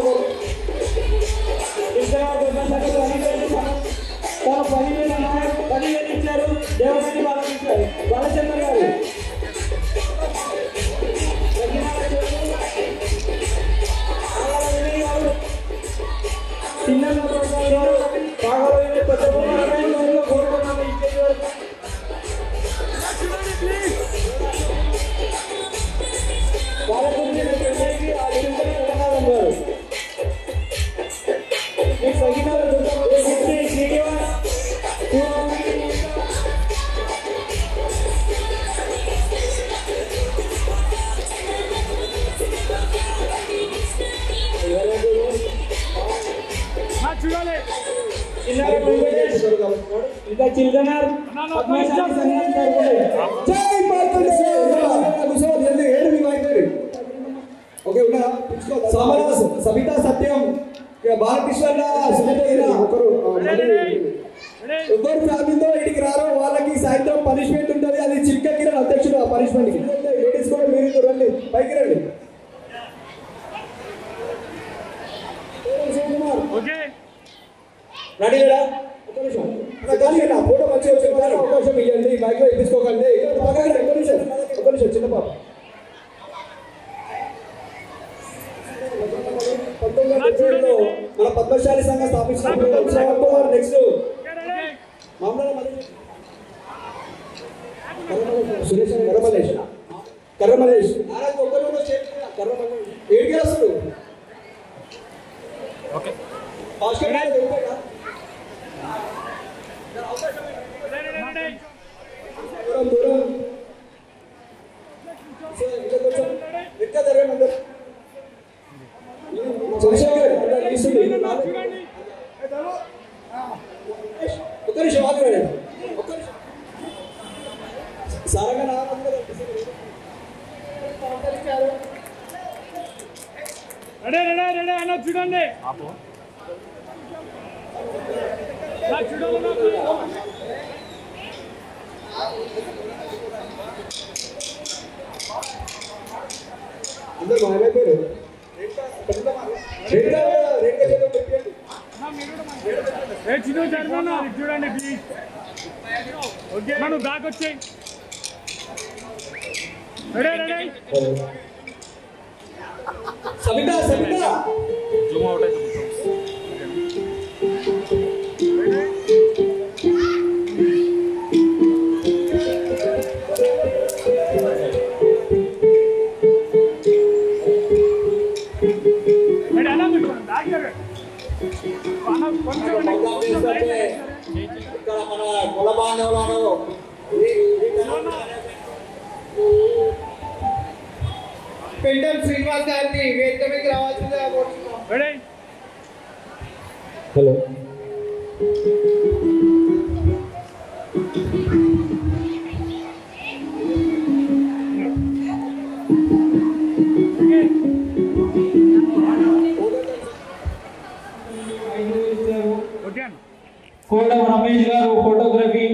తను 10,000 ఇచ్చారు. దేవసాని వాళ్ళకి ఇచ్చారు. బాలచంద్ర గారు చిన్న కోరుకున్నాము ఈ స్టేజ్ వరకు. వాళ్ళ గురించి చూడాలి ఇంకా చిల్కనార్ పద్మశాలి సంఘం జై ఓకే ఉన్నారా సమరాస్ సబితా సత్యం బాలకృష్ణ ఒకరు ఎవరు ఫ్యామిలీతో ఇంటికి రారో వాళ్ళకి సాయంత్రం పనిష్మెంట్ ఉంటుంది. అది చిల్క కిరణ్ అధ్యక్షుడు ఆ పనిష్మెంట్ కి. లేడీస్ కూడా మీరు రండి, పైకి రండి. రెడీ లేడా? ఒక నిమిషం ఫోటో మంచిగా వచ్చింది. అవకాశం ఇవ్వండి, మైక్ లో ఇప్పించుకోకండి. ఒక నిమిషం చిన్న పాప 1970లో మన పద్మశాలి సంఘం స్థాపించినప్పుడు నెక్స్ట్ సురేష్ కర్రమలేష్ ఏడికి వస్తాడు దూరం ఇంకా జరగండి. చంద్రశేఖర్ ఒక్క నిమిషం ఆగండి. ఒక్క నిమిషం సారంగా రెడీ అన్న చూడండి అందరు మాయమైపోయారు. చూడండి ప్లీజ్. ఓకే మనం బ్యాక్ వచ్చాయి. రెడీ సబితా జూమ్ అవుట్ అయితే ఇక్కడ మన కుల బాంధవులను పెండల్ శ్రీనివాస్ గారిని వేదిక మీదకి రావాల్సిందిగా కోరుతున్నాం. హలో కోటం రమేష్ గారు ఫోటోగ్రఫీ,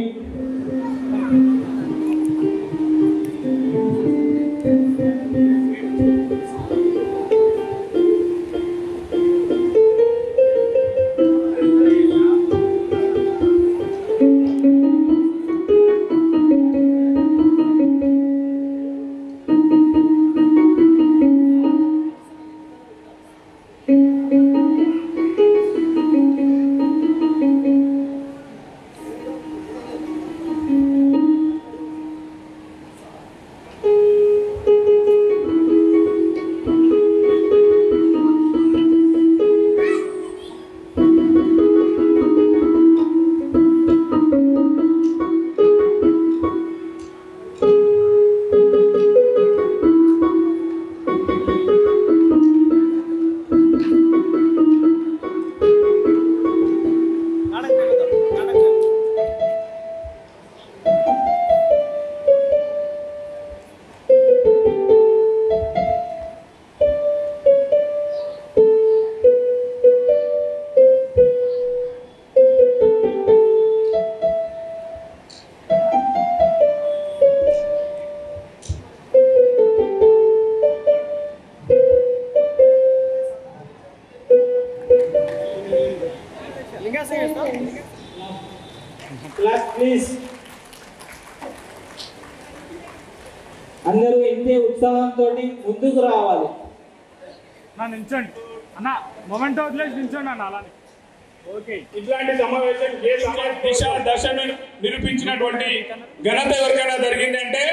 క్లాస్ ప్లీజ్. అందరూ ఇంతే ఉత్సాహంతో ముందుకు రావాలి. నించండి అన్న, మొమెంటో వదిలేసి నించండి అన్న. అలానే ఓకే. ఇట్లాంటి సమావేశం ఏ దిశ దశను నిరూపించినటువంటి ఘనత ఎవరికైనా జరిగిందంటే